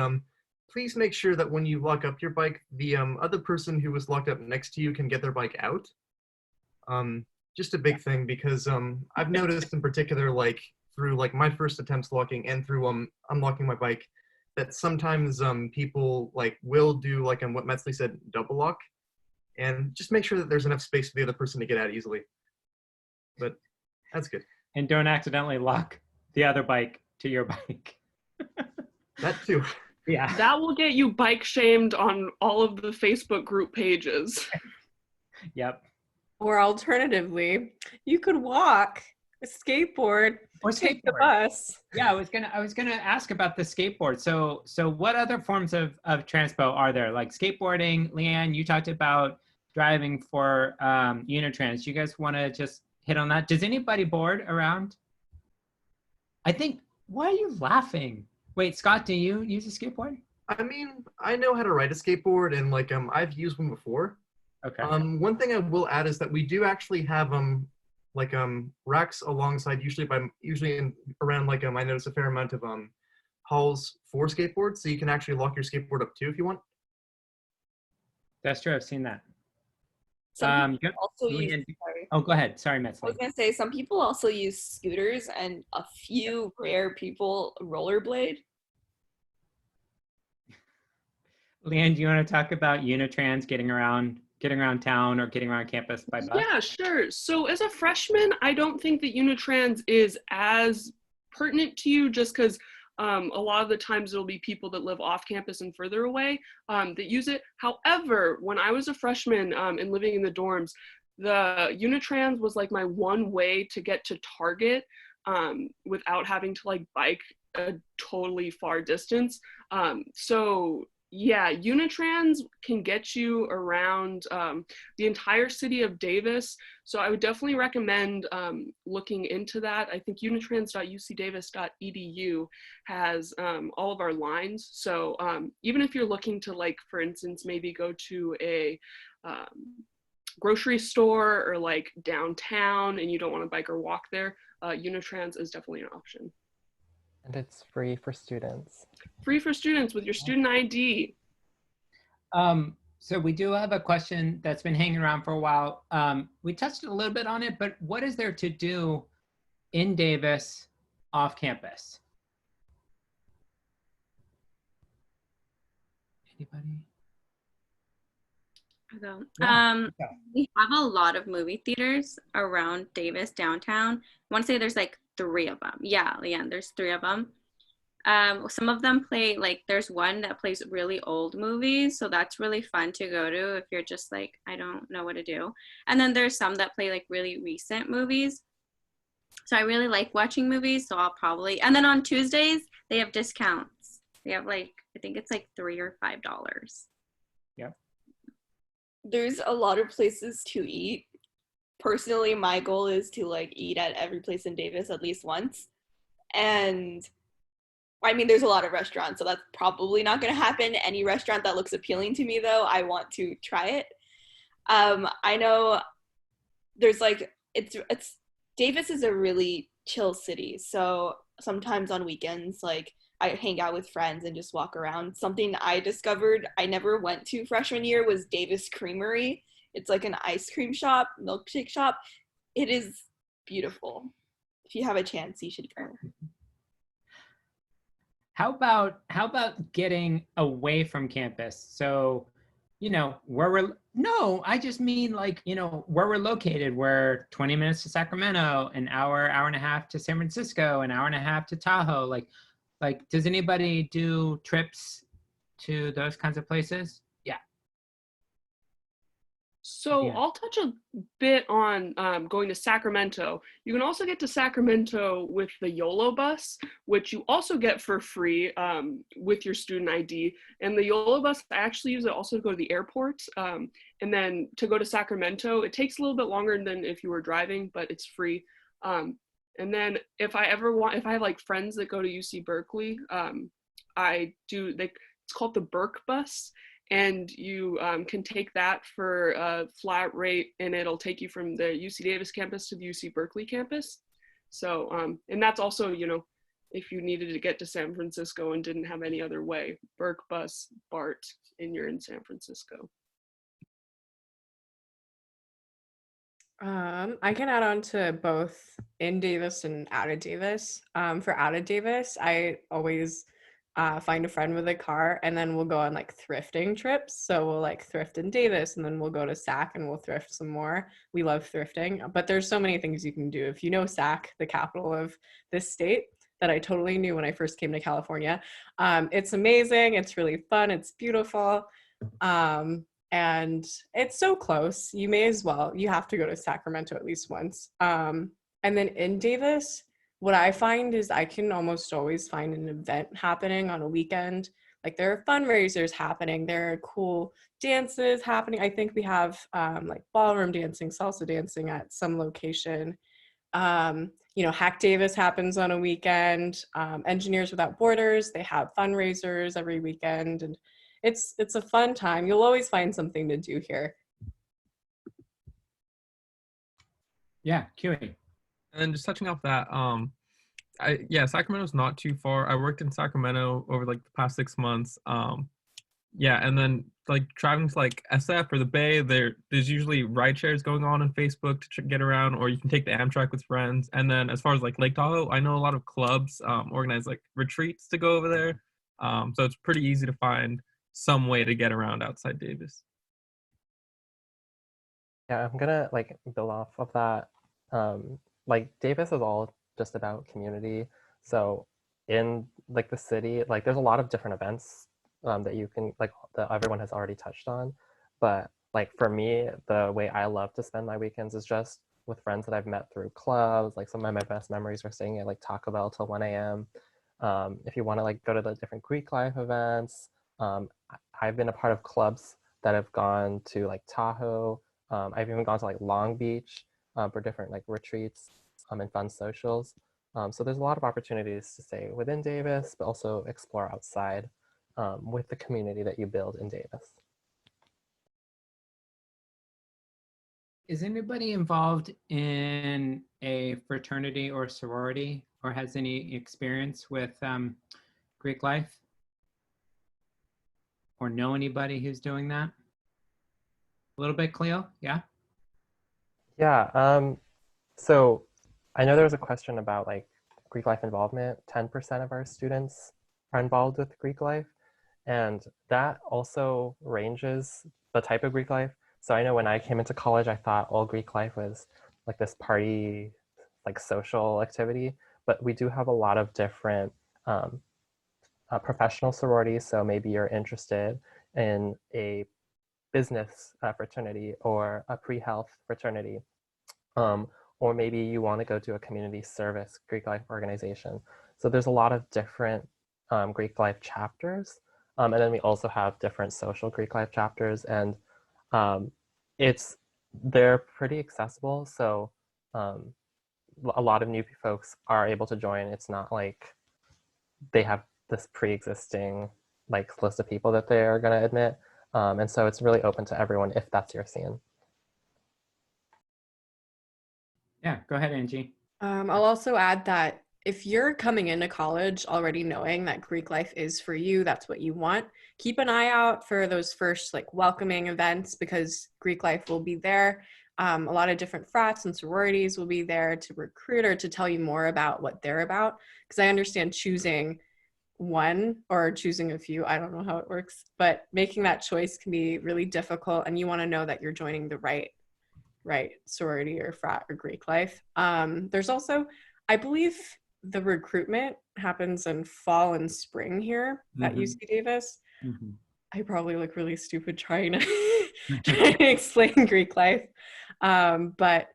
Please make sure that when you lock up your bike, the other person who was locked up next to you can get their bike out. Just a big thing, because I've noticed in particular, like through like my first attempts locking and through unlocking my bike that sometimes people like will do like what Metzley said, double lock, and just make sure that there's enough space for the other person to get out easily. But that's good. And don't accidentally lock the other bike to your bike. That too. Yeah. That will get you bike shamed on all of the Facebook group pages. Yep. Or alternatively, you could walk, a skateboard, Or take the skateboard. bus. Yeah, I was gonna ask about the skateboard. So what other forms of transpo are there? Like skateboarding, Leanne, you talked about driving for Unitrans. You guys want to just hit on that? Does anybody board around? I think, why are you laughing? Wait, Scott, do you use a skateboard? I mean, I know how to ride a skateboard, and like I've used one before. Okay. One thing I will add is that we do actually have racks alongside, usually around like I notice a fair amount of halls for skateboards, so you can actually lock your skateboard up too if you want. That's true. I've seen that. Some people also Leanne, use, sorry. oh, go ahead. Sorry, I was Metzley. gonna say some people also use scooters, and a few rare people rollerblade. Leanne, do you want to talk about Unitrans getting around town or getting around campus by bus? Yeah, sure. So as a freshman, I don't think that Unitrans is as pertinent to you just because a lot of the times there'll be people that live off campus and further away that use it. However, when I was a freshman and living in the dorms, the Unitrans was like my one way to get to Target without having to like bike a totally far distance. So yeah, Unitrans can get you around the entire city of Davis. So I would definitely recommend looking into that. I think unitrans.ucdavis.edu has all of our lines. So even if you're looking to, like, for instance, maybe go to a grocery store or like downtown and you don't want to bike or walk there, Unitrans is definitely an option. And it's free for students. Free for students with your student ID. So we do have a question that's been hanging around for a while. We touched a little bit on it, but what is there to do in Davis off campus? Anybody? We have a lot of movie theaters around Davis downtown. I want to say there's like 3 of them. Yeah, there's 3 of them. Some of them play, like, there's one that plays really old movies, so that's really fun to go to if you're just like, I don't know what to do. And then there's some that play like really recent movies. So I really like watching movies, so I'll probably, and then on Tuesdays they have discounts. They have like, I think it's like $3 or $5. Yeah. There's a lot of places to eat. Personally, my goal is to like eat at every place in Davis at least once. And I mean, there's a lot of restaurants, so that's probably not going to happen. Any restaurant that looks appealing to me, though, I want to try it. I know there's like, it's Davis is a really chill city, so sometimes on weekends, like, I hang out with friends and just walk around. Something I discovered I never went to freshman year was Davis Creamery. It's like an ice cream shop, milkshake shop. It is beautiful. If you have a chance, you should go. How about getting away from campus? So, you know, I just mean like, you know, where we're located. We're 20 minutes to Sacramento, an hour and a half to San Francisco, an hour and a half to Tahoe. Like, does anybody do trips to those kinds of places? Yeah. So Yeah. I'll touch a bit on going to Sacramento. You can also get to Sacramento with the YOLO bus, which you also get for free with your student ID. And the YOLO bus, I actually use it also to go to the airport. And then to go to Sacramento, it takes a little bit longer than if you were driving, but it's free. And then if I have like friends that go to UC Berkeley, it's called the Burke bus. And you can take that for a flat rate, and it'll take you from the UC Davis campus to the UC Berkeley campus. So, and that's also, you know, if you needed to get to San Francisco and didn't have any other way, Burke bus, BART, and you're in San Francisco. I can add on to both in Davis and out of Davis. For out of Davis, I always find a friend with a car, and then we'll go on like thrifting trips. So we'll like thrift in Davis, and then we'll go to SAC and we'll thrift some more. We love thrifting, but there's so many things you can do. If you know SAC, the capital of this state, that I totally knew when I first came to California, it's amazing. It's really fun. It's beautiful. And it's so close. You may as well. You have to go to Sacramento at least once. And then in Davis, what I find is I can almost always find an event happening on a weekend. Like there are fundraisers happening. There are cool dances happening. I think we have like ballroom dancing, salsa dancing at some location. Hack Davis happens on a weekend. Engineers Without Borders, they have fundraisers every weekend, and it's a fun time. You'll always find something to do here. Yeah, QA. And just touching off that, Sacramento's not too far. I worked in Sacramento over like the past 6 months. And then like traveling to like SF or the Bay, there's usually ride shares going on Facebook to get around, or you can take the Amtrak with friends. And then as far as like Lake Tahoe, I know a lot of clubs organize like retreats to go over there. So it's pretty easy to find some way to get around outside Davis. Yeah, I'm gonna like build off of that. Like Davis is all just about community. So in like the city, like there's a lot of different events that you can like that everyone has already touched on. But like for me, the way I love to spend my weekends is just with friends that I've met through clubs. Like some of my best memories were staying at like Taco Bell till 1 a.m. If you want to like go to the different Greek life events, I've been a part of clubs that have gone to like Tahoe. I've even gone to like Long Beach for different like retreats and fun socials. So there's a lot of opportunities to stay within Davis, but also explore outside with the community that you build in Davis. Is anybody involved in a fraternity or sorority, or has any experience with Greek life? Or know anybody who's doing that? A little bit, Khalil? Yeah? Yeah, so I know there was a question about like Greek life involvement. 10% of our students are involved with Greek life, and that also ranges the type of Greek life. So I know when I came into college, I thought all Greek life was like this party, like social activity, but we do have a lot of different professional sororities. So maybe you're interested in a business fraternity or a pre-health fraternity, or maybe you want to go to a community service Greek life organization. So there's a lot of different Greek life chapters. And then we also have different social Greek life chapters, and they're pretty accessible. So a lot of new folks are able to join. It's not like they have this pre-existing like list of people that they are going to admit. And so it's really open to everyone if that's your scene. Yeah, go ahead, Angie. I'll also add that if you're coming into college already knowing that Greek life is for you, that's what you want, keep an eye out for those first like welcoming events, because Greek life will be there. A lot of different frats and sororities will be there to recruit or to tell you more about what they're about. Because I understand choosing one or choosing a few, I don't know how it works, but making that choice can be really difficult, and you want to know that you're joining the right sorority or frat or Greek life. There's also, I believe the recruitment happens in fall and spring here at UC Davis. I probably look really stupid trying to explain Greek life, but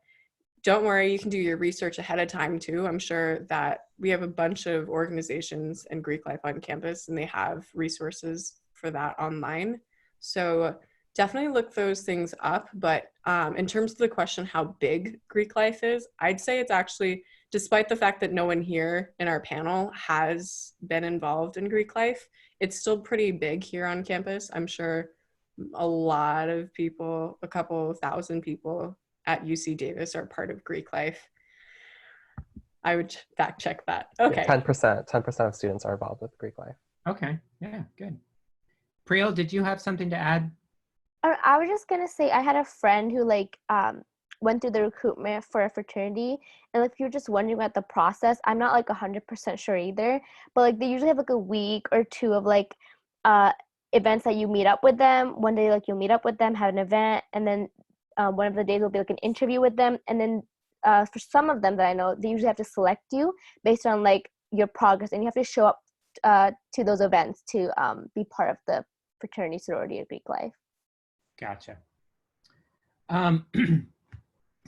don't worry, you can do your research ahead of time too. I'm sure that we have a bunch of organizations and Greek life on campus, and they have resources for that online. So definitely look those things up. But in terms of the question, how big Greek life is, I'd say it's actually, despite the fact that no one here in our panel has been involved in Greek life, it's still pretty big here on campus. I'm sure a lot of people, a couple thousand people at UC Davis are part of Greek life. I would fact check that. Okay. Yeah, 10% of students are involved with Greek life. Okay, yeah, good. Priyal, did you have something to add? I was just gonna say I had a friend who like went through the recruitment for a fraternity, and like if you're just wondering about the process, I'm not like 100% sure either, but like they usually have like a week or two of like events that you meet up with them. One day like you'll meet up with them, have an event, and then one of the days will be like an interview with them, and then for some of them that I know, they usually have to select you based on like your progress, and you have to show up to those events to be part of the fraternity, sorority, or Greek life. Gotcha.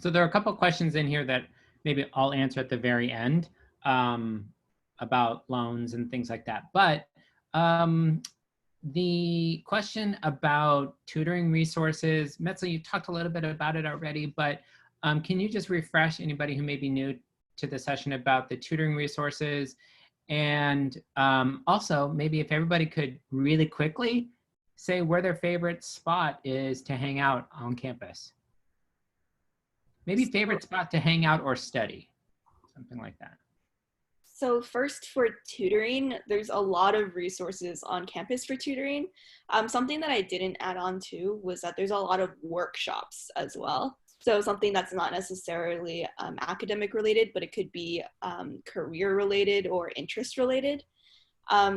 So there are a couple of questions in here that maybe I'll answer at the very end about loans and things like that. But the question about tutoring resources, Metzl, you talked a little bit about it already, but can you just refresh anybody who may be new to the session about the tutoring resources? And also, maybe if everybody could really quickly say where their favorite spot is to hang out on campus. Maybe favorite spot to hang out or study, something like that. So first for tutoring, there's a lot of resources on campus for tutoring. Something that I didn't add on to was that there's a lot of workshops as well. So something that's not necessarily academic related, but it could be career related or interest related.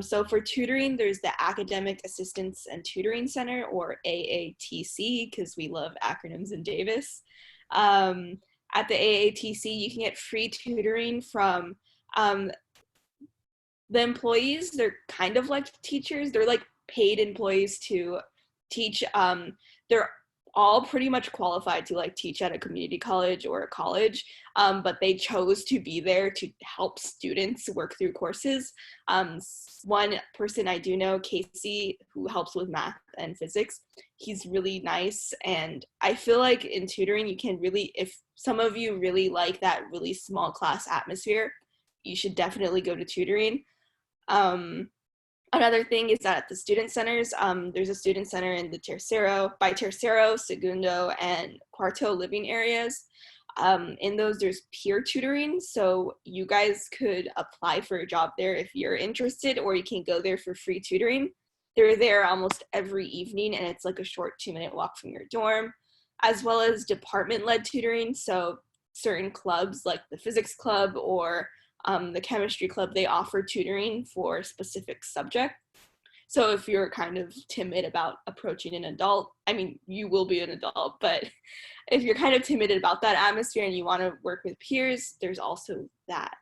So for tutoring, there's the Academic Assistance and Tutoring Center, or AATC, because we love acronyms in Davis. At the AATC, you can get free tutoring from the employees. They're kind of like teachers. They're like paid employees to teach. They're all pretty much qualified to like teach at a community college or a college, but they chose to be there to help students work through courses. One person I do know, Casey, who helps with math and physics, he's really nice. And I feel like in tutoring, you can really, if some of you really like that really small class atmosphere, you should definitely go to tutoring. Another thing is that at the student centers, there's a student center in the Tercero, Segundo, and Cuarto living areas. In those, there's peer tutoring, so you guys could apply for a job there if you're interested, or you can go there for free tutoring. They're there almost every evening, and it's like a short 2-minute walk from your dorm, as well as department-led tutoring. So certain clubs like the physics club or the chemistry club, they offer tutoring for a specific subject. So if you're kind of timid about approaching an adult, I mean, you will be an adult, but if you're kind of timid about that atmosphere and you want to work with peers, there's also that.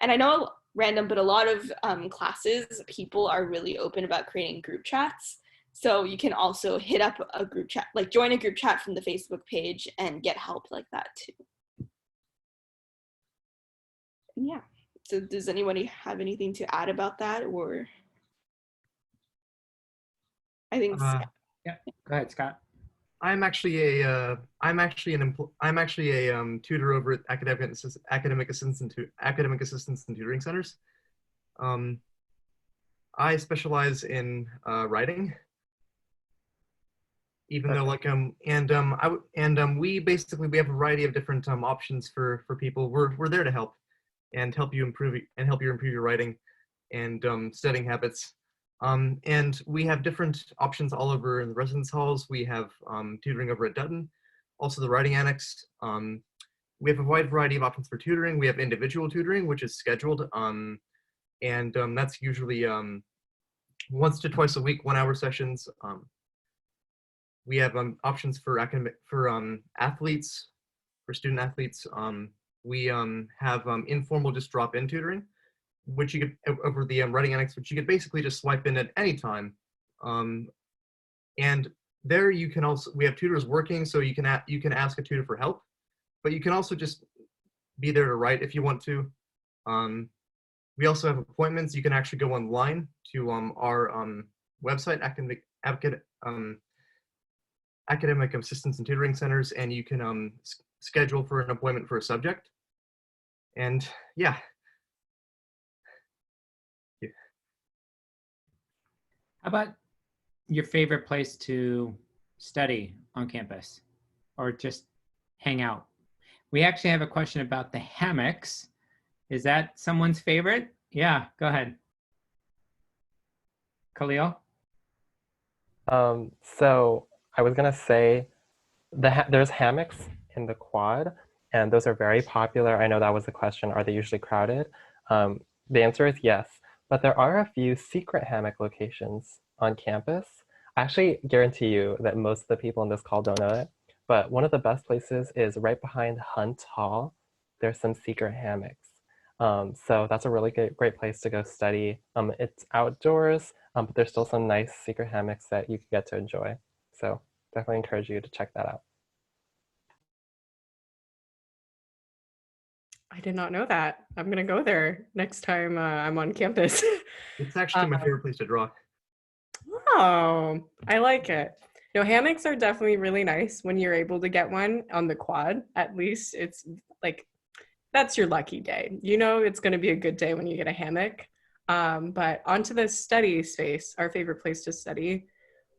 And I know random, but a lot of classes, people are really open about creating group chats. So you can also hit up a group chat, like join a group chat from the Facebook page and get help like that too. Yeah. So does anybody have anything to add about that, or? I think. Yeah. Go ahead, Scott. I'm actually a tutor over at academic assistance and tutoring centers. I specialize in writing. Even though like we have a variety of different options for people. We're there to help and help you improve your writing and studying habits. And we have different options all over in the residence halls. We have tutoring over at Dutton, also the writing annex. We have a wide variety of options for tutoring. We have individual tutoring, which is scheduled, and that's usually once to twice a week, 1-hour sessions. We have options for athletes, for student athletes. We have informal just drop-in tutoring, which you could over the writing annex, which you could basically just swipe in at any time. And there you can also, we have tutors working, so you can ask a tutor for help, but you can also just be there to write if you want to. We also have appointments. You can actually go online to our website, Academic Assistance and Tutoring Centers, and you can schedule for an appointment for a subject. And yeah. How about your favorite place to study on campus or just hang out? We actually have a question about the hammocks. Is that someone's favorite? Yeah, go ahead. Khalil? So I was gonna say there's hammocks in the quad, and those are very popular. I know that was a question, are they usually crowded? The answer is yes, but there are a few secret hammock locations on campus. I actually guarantee you that most of the people in this call don't know it, but one of the best places is right behind Hunt Hall. There's some secret hammocks. So that's a really great place to go study. It's outdoors, but there's still some nice secret hammocks that you can get to enjoy. So definitely encourage you to check that out. I did not know that. I'm gonna go there next time I'm on campus. It's actually my favorite place to draw. Oh, I like it. You know, hammocks are definitely really nice when you're able to get one on the quad. At least it's like, that's your lucky day. You know, it's going to be a good day when you get a hammock. But onto the study space, our favorite place to study.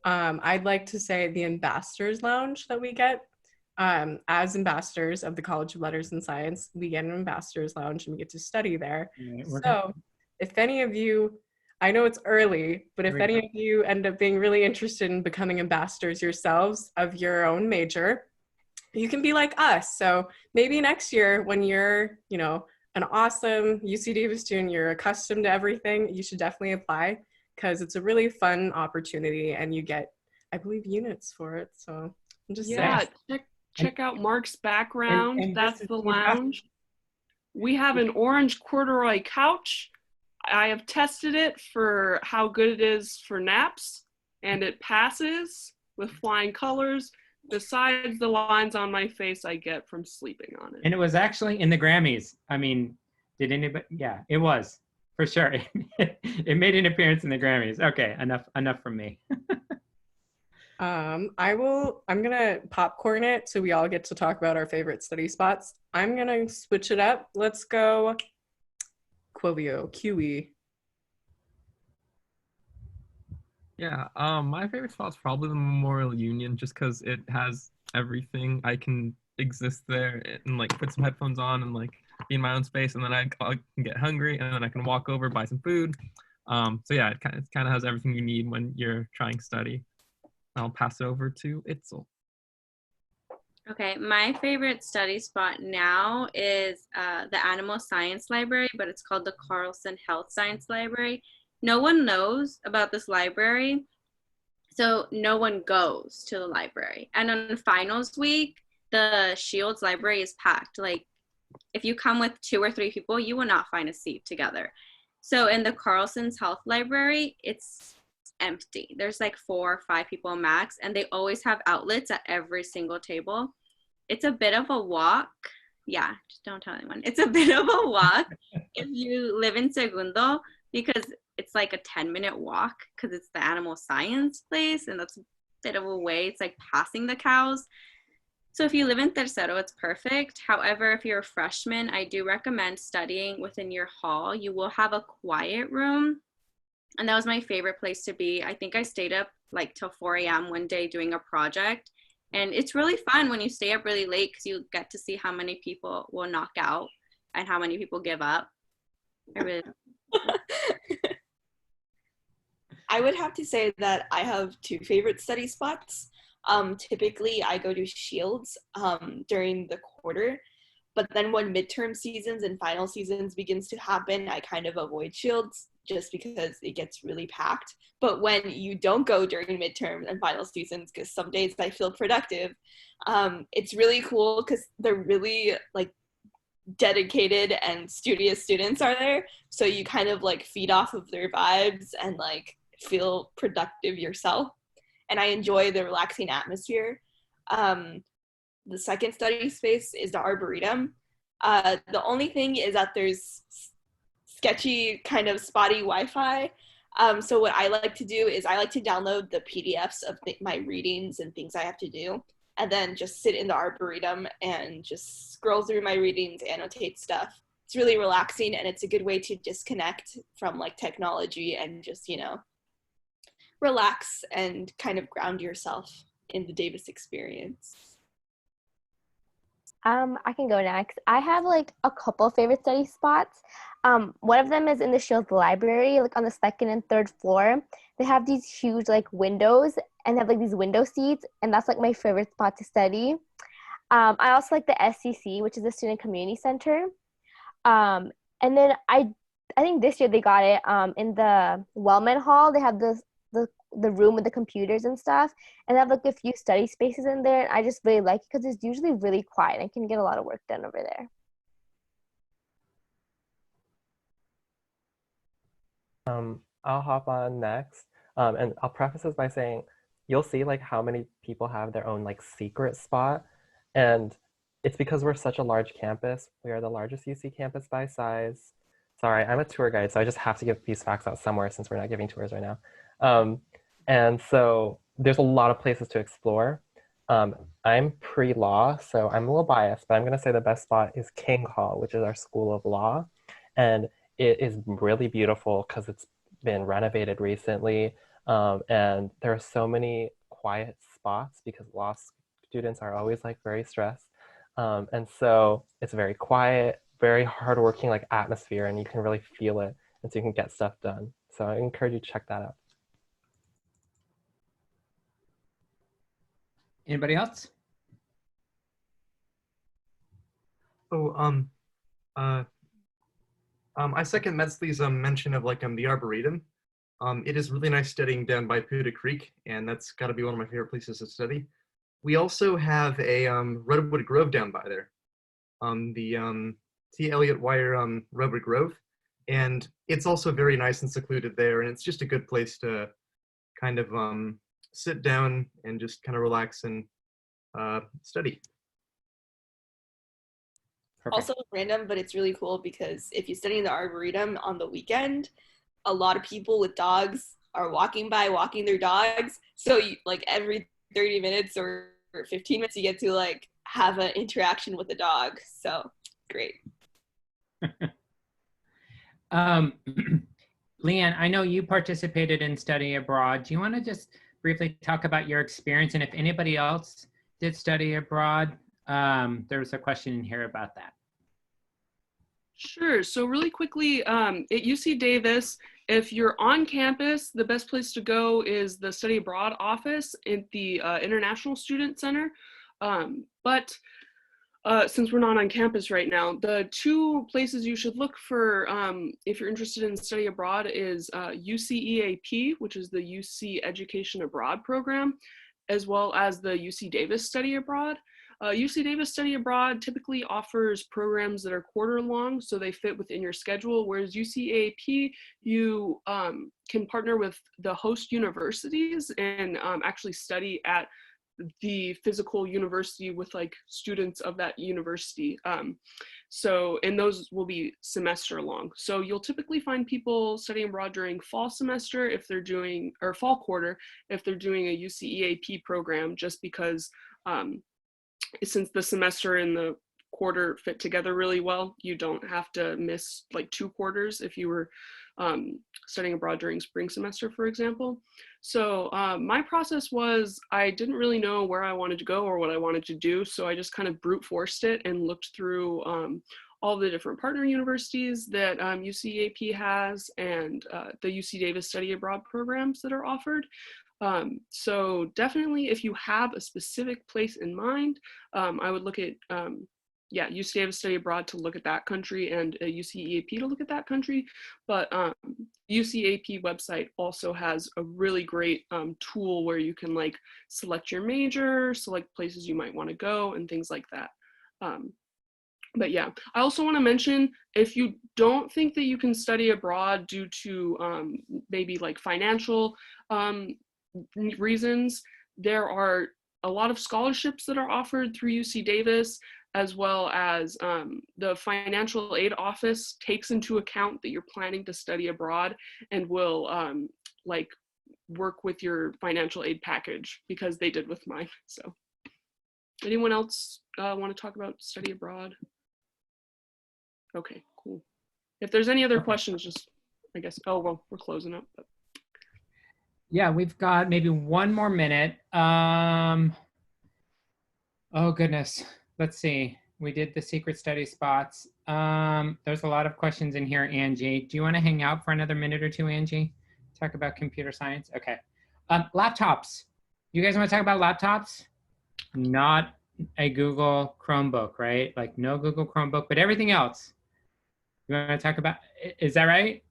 I'd like to say the Ambassadors Lounge that we get. As ambassadors of the College of Letters and Science, we get an Ambassadors Lounge and we get to study there. So if any of you, I know it's early, but if any of you end up being really interested in becoming ambassadors yourselves of your own major, you can be like us. So maybe next year when you're, you know, an awesome UC Davis student, you're accustomed to everything, you should definitely apply because it's a really fun opportunity and you get, I believe, units for it. So I'm just saying. Check out Mark's background. And that's the lounge. We have an orange corduroy couch. I have tested it for how good it is for naps, and it passes with flying colors, besides the lines on my face I get from sleeping on it. And it was actually in the Grammys. I mean, did anybody? Yeah, it was, for sure. It made an appearance in the Grammys. Okay, enough from me. I'm gonna popcorn it so we all get to talk about our favorite study spots. I'm gonna switch it up. Let's go Quilio, QE. Yeah, my favorite spot's probably the Memorial Union, just because it has everything. I can exist there and like put some headphones on and like be in my own space, and then I can get hungry, and then I can walk over, buy some food. So yeah, it kind of has everything you need when you're trying to study. I'll pass it over to Itzel. Okay, my favorite study spot now is the Animal Science Library, but it's called the Carlson Health Science Library. No one knows about this library, so no one goes to the library. And on finals week, the Shields Library is packed. Like, if you come with 2 or 3 people, you will not find a seat together. So in the Carlson's Health Library, it's empty. There's like 4 or 5 people max, and they always have outlets at every single table. It's a bit of a walk. Yeah, just don't tell anyone. It's a bit of a walk if you live in Segundo, because it's like a 10-minute walk because it's the animal science place, and that's a bit of a way. It's like passing the cows. So if you live in Tercero, it's perfect. However, if you're a freshman, I do recommend studying within your hall. You will have a quiet room, and that was my favorite place to be. I think I stayed up like till 4 a.m. one day doing a project, and it's really fun when you stay up really late because you get to see how many people will knock out and how many people give up. I would have to say that I have 2 favorite study spots. Typically, I go to Shields during the quarter, but then when midterm seasons and final seasons begins to happen, I kind of avoid Shields just because it gets really packed. But when you don't go during midterm and final seasons, because some days I feel productive, it's really cool because they're really like dedicated and studious students are there. So you kind of like feed off of their vibes and like feel productive yourself. And I enjoy the relaxing atmosphere. The second study space is the Arboretum. The only thing is that there's sketchy, kind of spotty Wi-Fi. So what I like to do is I like to download the PDFs of my readings and things I have to do, and then just sit in the Arboretum and just scroll through my readings, annotate stuff. It's really relaxing, and it's a good way to disconnect from like technology and just, you know, relax and kind of ground yourself in the Davis experience. I can go next. I have like a couple favorite study spots. One of them is in the Shields Library, like on the 2nd and 3rd floor. They have these huge like windows and they have like these window seats, and that's like my favorite spot to study. I also like the SCC, which is the Student Community Center. And then I think this year they got it in the Wellman Hall. They have the room with the computers and stuff, and they have like a few study spaces in there. And I just really like it because it's usually really quiet and I can get a lot of work done over there. I'll hop on next. And I'll preface this by saying, you'll see like how many people have their own like secret spot. And it's because we're such a large campus. We are the largest UC campus by size. Sorry, I'm a tour guide, so I just have to give these facts out somewhere since we're not giving tours right now. And so there's a lot of places to explore. I'm pre-law, so I'm a little biased, but I'm gonna say the best spot is King Hall, which is our School of Law. And it is really beautiful because it's been renovated recently. And there are so many quiet spots because law students are always like very stressed. And so it's very quiet, very hardworking like atmosphere, and you can really feel it. And so you can get stuff done. So I encourage you to check that out. Anybody else? Oh, I second Metzley's mention of like the Arboretum. It is really nice studying down by Puda Creek, and that's got to be one of my favorite places to study. We also have a Redwood Grove down by there, the T. Elliott Wire Redwood Grove, and it's also very nice and secluded there, and it's just a good place to kind of sit down and just kind of relax and study. Perfect. Also random, but it's really cool because if you study in the Arboretum on the weekend, a lot of people with dogs are walking by, walking their dogs. So you, like every 30 minutes or 15 minutes, you get to like have an interaction with the dog. So great. Leanne, I know you participated in study abroad. Do you want to just briefly talk about your experience and if anybody else did study abroad? There was a question in here about that. Sure. So really quickly, at UC Davis, if you're on campus, the best place to go is the Study Abroad office at the International Student Center. But since we're not on campus right now, the two places you should look for if you're interested in study abroad is UCEAP, which is the UC Education Abroad program, as well as the UC Davis Study Abroad. UC Davis Study Abroad typically offers programs that are quarter long, so they fit within your schedule, whereas UCAP, you can partner with the host universities and actually study at the physical university with like students of that university. And those will be semester long. So you'll typically find people studying abroad during fall semester if they're doing, or fall quarter, if they're doing a UCEAP program, just because since the semester and the quarter fit together really well, you don't have to miss like 2 quarters if you were studying abroad during spring semester, for example. So my process was, I didn't really know where I wanted to go or what I wanted to do, so I just kind of brute forced it and looked through all the different partner universities that UCEAP has and the UC Davis Study Abroad programs that are offered. So definitely if you have a specific place in mind, I would look at UC Davis Study Abroad to look at that country and UCEAP to look at that country. But UCEAP website also has a really great tool where you can like select your major, select places you might want to go and things like that. But yeah, I also want to mention, if you don't think that you can study abroad due to maybe like financial reasons, there are a lot of scholarships that are offered through UC Davis, as well as the financial aid office takes into account that you're planning to study abroad and will like work with your financial aid package, because they did with mine. So anyone else want to talk about study abroad? Okay, cool. If there's any other questions, just, I guess, oh, well, we're closing up. But. Yeah, we've got maybe 1 more minute. Oh goodness, let's see. We did the secret study spots. There's a lot of questions in here, Angie. Do you want to hang out for another minute or two, Angie? Talk about computer science? Okay. Laptops. You guys want to talk about laptops? Not a Google Chromebook, right? Like no Google Chromebook, but everything else. You want to talk about, is that right?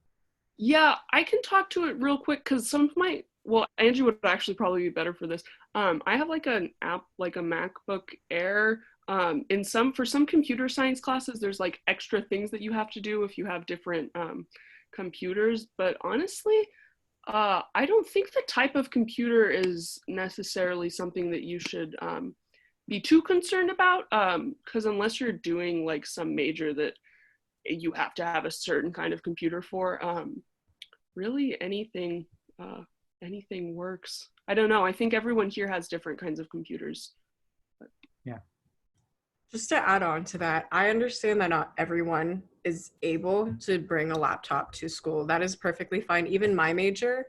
Yeah, I can talk to it real quick because some of my, well, Angie would actually probably be better for this. I have like an app, like a MacBook Air. For some computer science classes, there's like extra things that you have to do if you have different computers. But honestly, I don't think the type of computer is necessarily something that you should be too concerned about. Because unless you're doing like some major that you have to have a certain kind of computer for, really anything works. I don't know. I think everyone here has different kinds of computers. Yeah. Just to add on to that, I understand that not everyone is able to bring a laptop to school. That is perfectly fine. Even my major,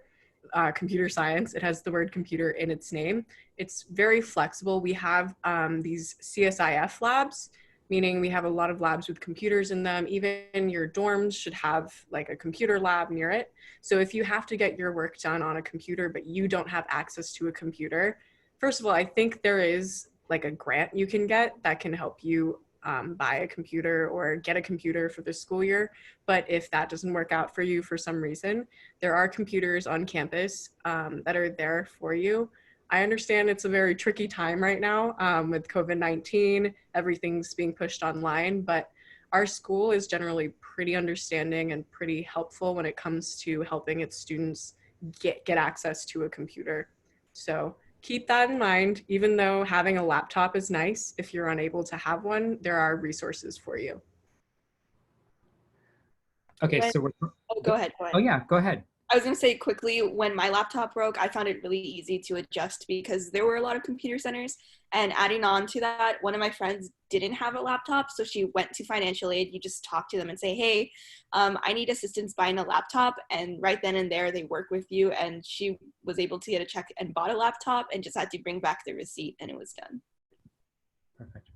computer science, it has the word computer in its name. It's very flexible. We have these CSIF labs, meaning we have a lot of labs with computers in them. Even your dorms should have like a computer lab near it. So if you have to get your work done on a computer, but you don't have access to a computer, first of all, I think there is like a grant you can get that can help you buy a computer or get a computer for the school year. But if that doesn't work out for you for some reason, there are computers on campus that are there for you. I understand it's a very tricky time right now with COVID-19, everything's being pushed online, but our school is generally pretty understanding and pretty helpful when it comes to helping its students get access to a computer. So keep that in mind. Even though having a laptop is nice, if you're unable to have one, there are resources for you. Okay, so go ahead. Oh yeah, go ahead. I was going to say quickly, when my laptop broke, I found it really easy to adjust because there were a lot of computer centers. And adding on to that, one of my friends didn't have a laptop, so she went to financial aid. You just talk to them and say, hey, I need assistance buying a laptop. And right then and there, they work with you. And she was able to get a check and bought a laptop and just had to bring back the receipt, and it was done. Perfect.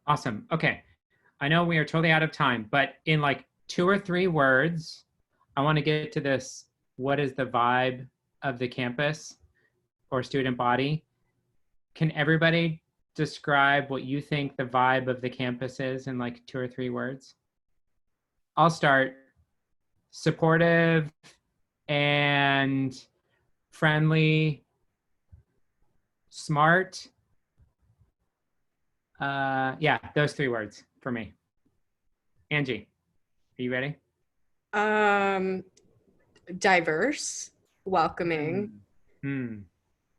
Awesome. Okay. I know we are totally out of time, but in like 2 or 3 words, I want to get to this. What is the vibe of the campus or student body? Can everybody describe what you think the vibe of the campus is in like 2 or 3 words? I'll start. Supportive and friendly, smart. Yeah, those 3 words for me. Angie, are you ready? Diverse, welcoming,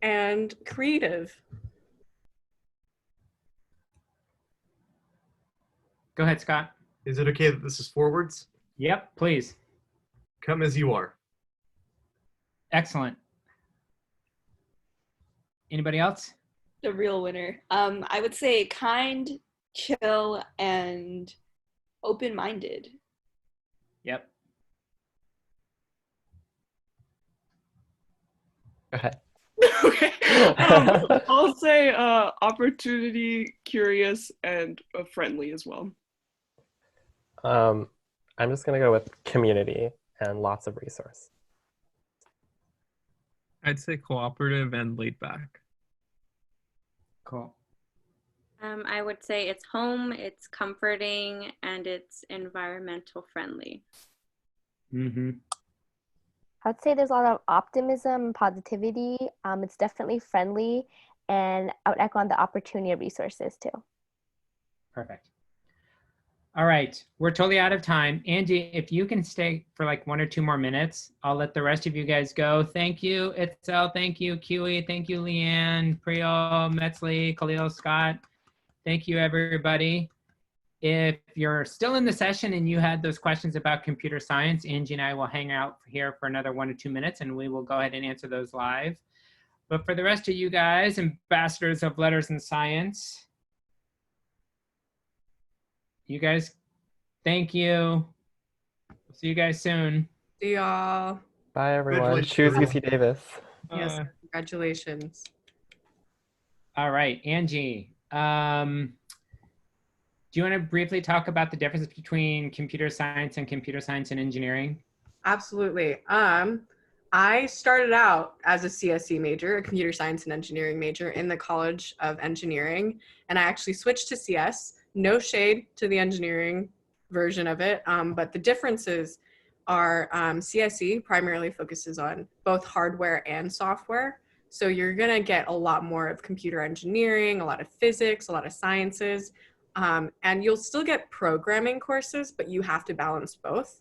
and creative. Go ahead, Scott. Is it okay that this is 4 words? Yep, please. Come as you are. Excellent. Anybody else? The real winner. I would say kind, chill, and open-minded. Yep. Go ahead. Okay. I'll say opportunity, curious, and friendly as well. I'm just going to go with community and lots of resource. I'd say cooperative and laid back. Cool. I would say it's home, it's comforting, and it's environmental friendly. Mm-hmm. I would say there's a lot of optimism and positivity. It's definitely friendly, and I would echo on the opportunity of resources too. Perfect. All right, we're totally out of time. Angie, if you can stay for like 1 or 2 more minutes, I'll let the rest of you guys go. Thank you, Itzel. Thank you, Kiwi. Thank you, Leanne, Priyo, Metzli, Khalil, Scott. Thank you, everybody. If you're still in the session and you had those questions about computer science, Angie and I will hang out here for another 1 or 2 minutes and we will go ahead and answer those live. But for the rest of you guys, ambassadors of letters and science, you guys, thank you. See you guys soon. See y'all. Bye, everyone. Choose UC Davis. Yes, congratulations. All right, Angie. Do you want to briefly talk about the difference between computer science and engineering? Absolutely. I started out as a CSE major, a computer science and engineering major in the College of Engineering, and I actually switched to CS. No shade to the engineering version of it, but the differences are CSE primarily focuses on both hardware and software. So you're gonna get a lot more of computer engineering, a lot of physics, a lot of sciences, and you'll still get programming courses, but you have to balance both.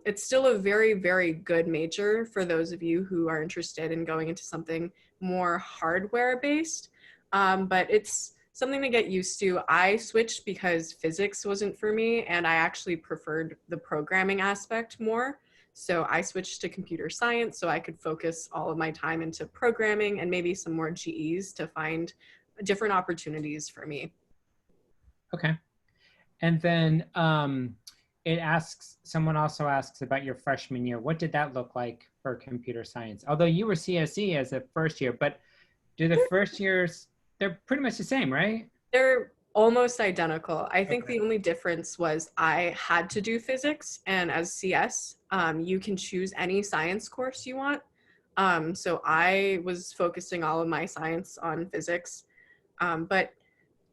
It's still a very, very good major for those of you who are interested in going into something more hardware based, but it's something to get used to. I switched because physics wasn't for me and I actually preferred the programming aspect more. So I switched to computer science so I could focus all of my time into programming and maybe some more GEs to find different opportunities for me. Okay. And then someone also asks about your freshman year. What did that look like for computer science? Although you were CSE as a first year, but do the first years, they're pretty much the same, right? They're almost identical. I think the only difference was I had to do physics, and as CS, you can choose any science course you want. So I was focusing all of my science on physics, but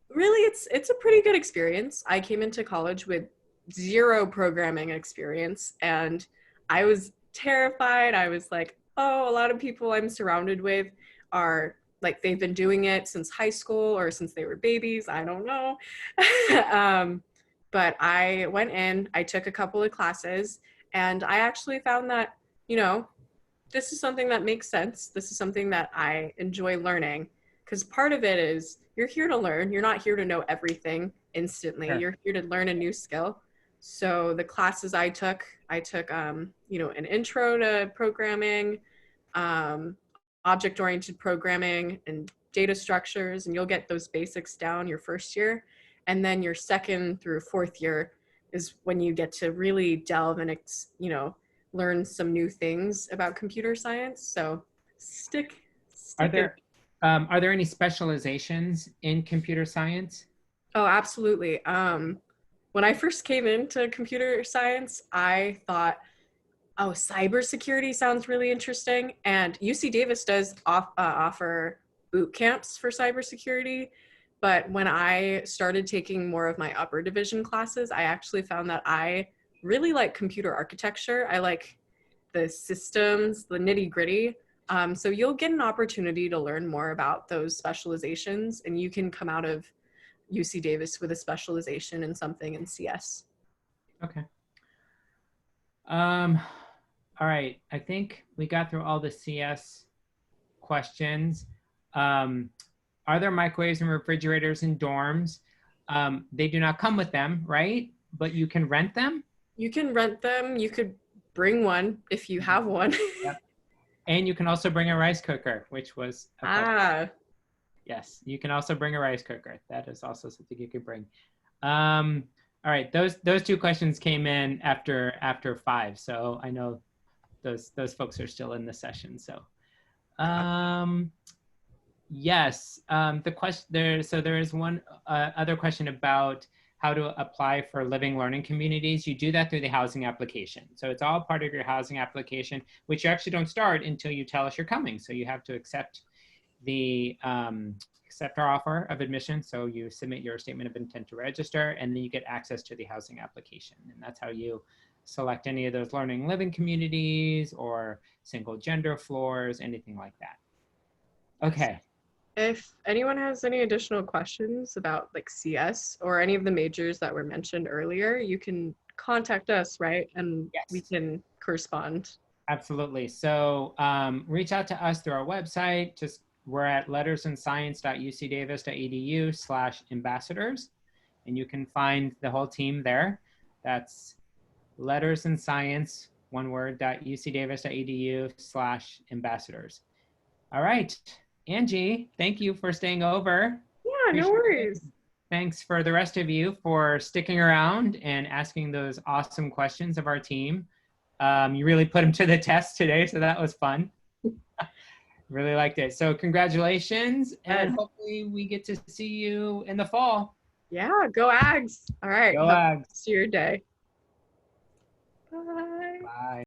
really it's a pretty good experience. I came into college with zero programming experience and I was terrified. I was like, oh, a lot of people I'm surrounded with are like, they've been doing it since high school or since they were babies. I don't know. But I went in, I took a couple of classes, and I actually found that, you know, this is something that makes sense. This is something that I enjoy learning, because part of it is you're here to learn. You're not here to know everything instantly. Sure. You're here to learn a new skill. So the classes I took, you know, an intro to programming, object-oriented programming and data structures, and you'll get those basics down your first year. And then your second through fourth year is when you get to really delve and, you know, learn some new things about computer science. So stick Are there any specializations in computer science? Oh, absolutely. When I first came into computer science, I thought, oh, cybersecurity sounds really interesting. And UC Davis does offer boot camps for cybersecurity. But when I started taking more of my upper division classes, I actually found that I really like computer architecture. I like the systems, the nitty gritty. So you'll get an opportunity to learn more about those specializations, and you can come out of UC Davis with a specialization in something in CS. Okay. All right, I think we got through all the CS questions. Are there microwaves and refrigerators in dorms? They do not come with them, right? But you can rent them? You can rent them. You could bring one if you have one. Yep. And you can also bring a rice cooker, which was a question. Yes, you can also bring a rice cooker. That is also something you could bring. All right, those two questions came in after 5, so I know those folks are still in the session. So, yes, the question there. So there is one other question about how to apply for living learning communities. You do that through the housing application. So it's all part of your housing application, which you actually don't start until you tell us you're coming. So you have to accept our offer of admission. So you submit your statement of intent to register, and then you get access to the housing application. And that's how you select any of those learning living communities or single gender floors, anything like that. Okay. If anyone has any additional questions about like CS or any of the majors that were mentioned earlier, you can contact us, right? And yes, we can correspond. Absolutely. So reach out to us through our website. We're at lettersandscience.ucdavis.edu/ambassadors, and you can find the whole team there. That's lettersandscience, one word, .ucdavis.edu/ambassadors. All right, Angie, thank you for staying over. Yeah, no worries. Thanks for the rest of you for sticking around and asking those awesome questions of our team. You really put them to the test today, so that was fun. Really liked it. So congratulations, and hopefully we get to see you in the fall. Yeah, go Ags. All right. Go Ags. See your day. Bye. Bye.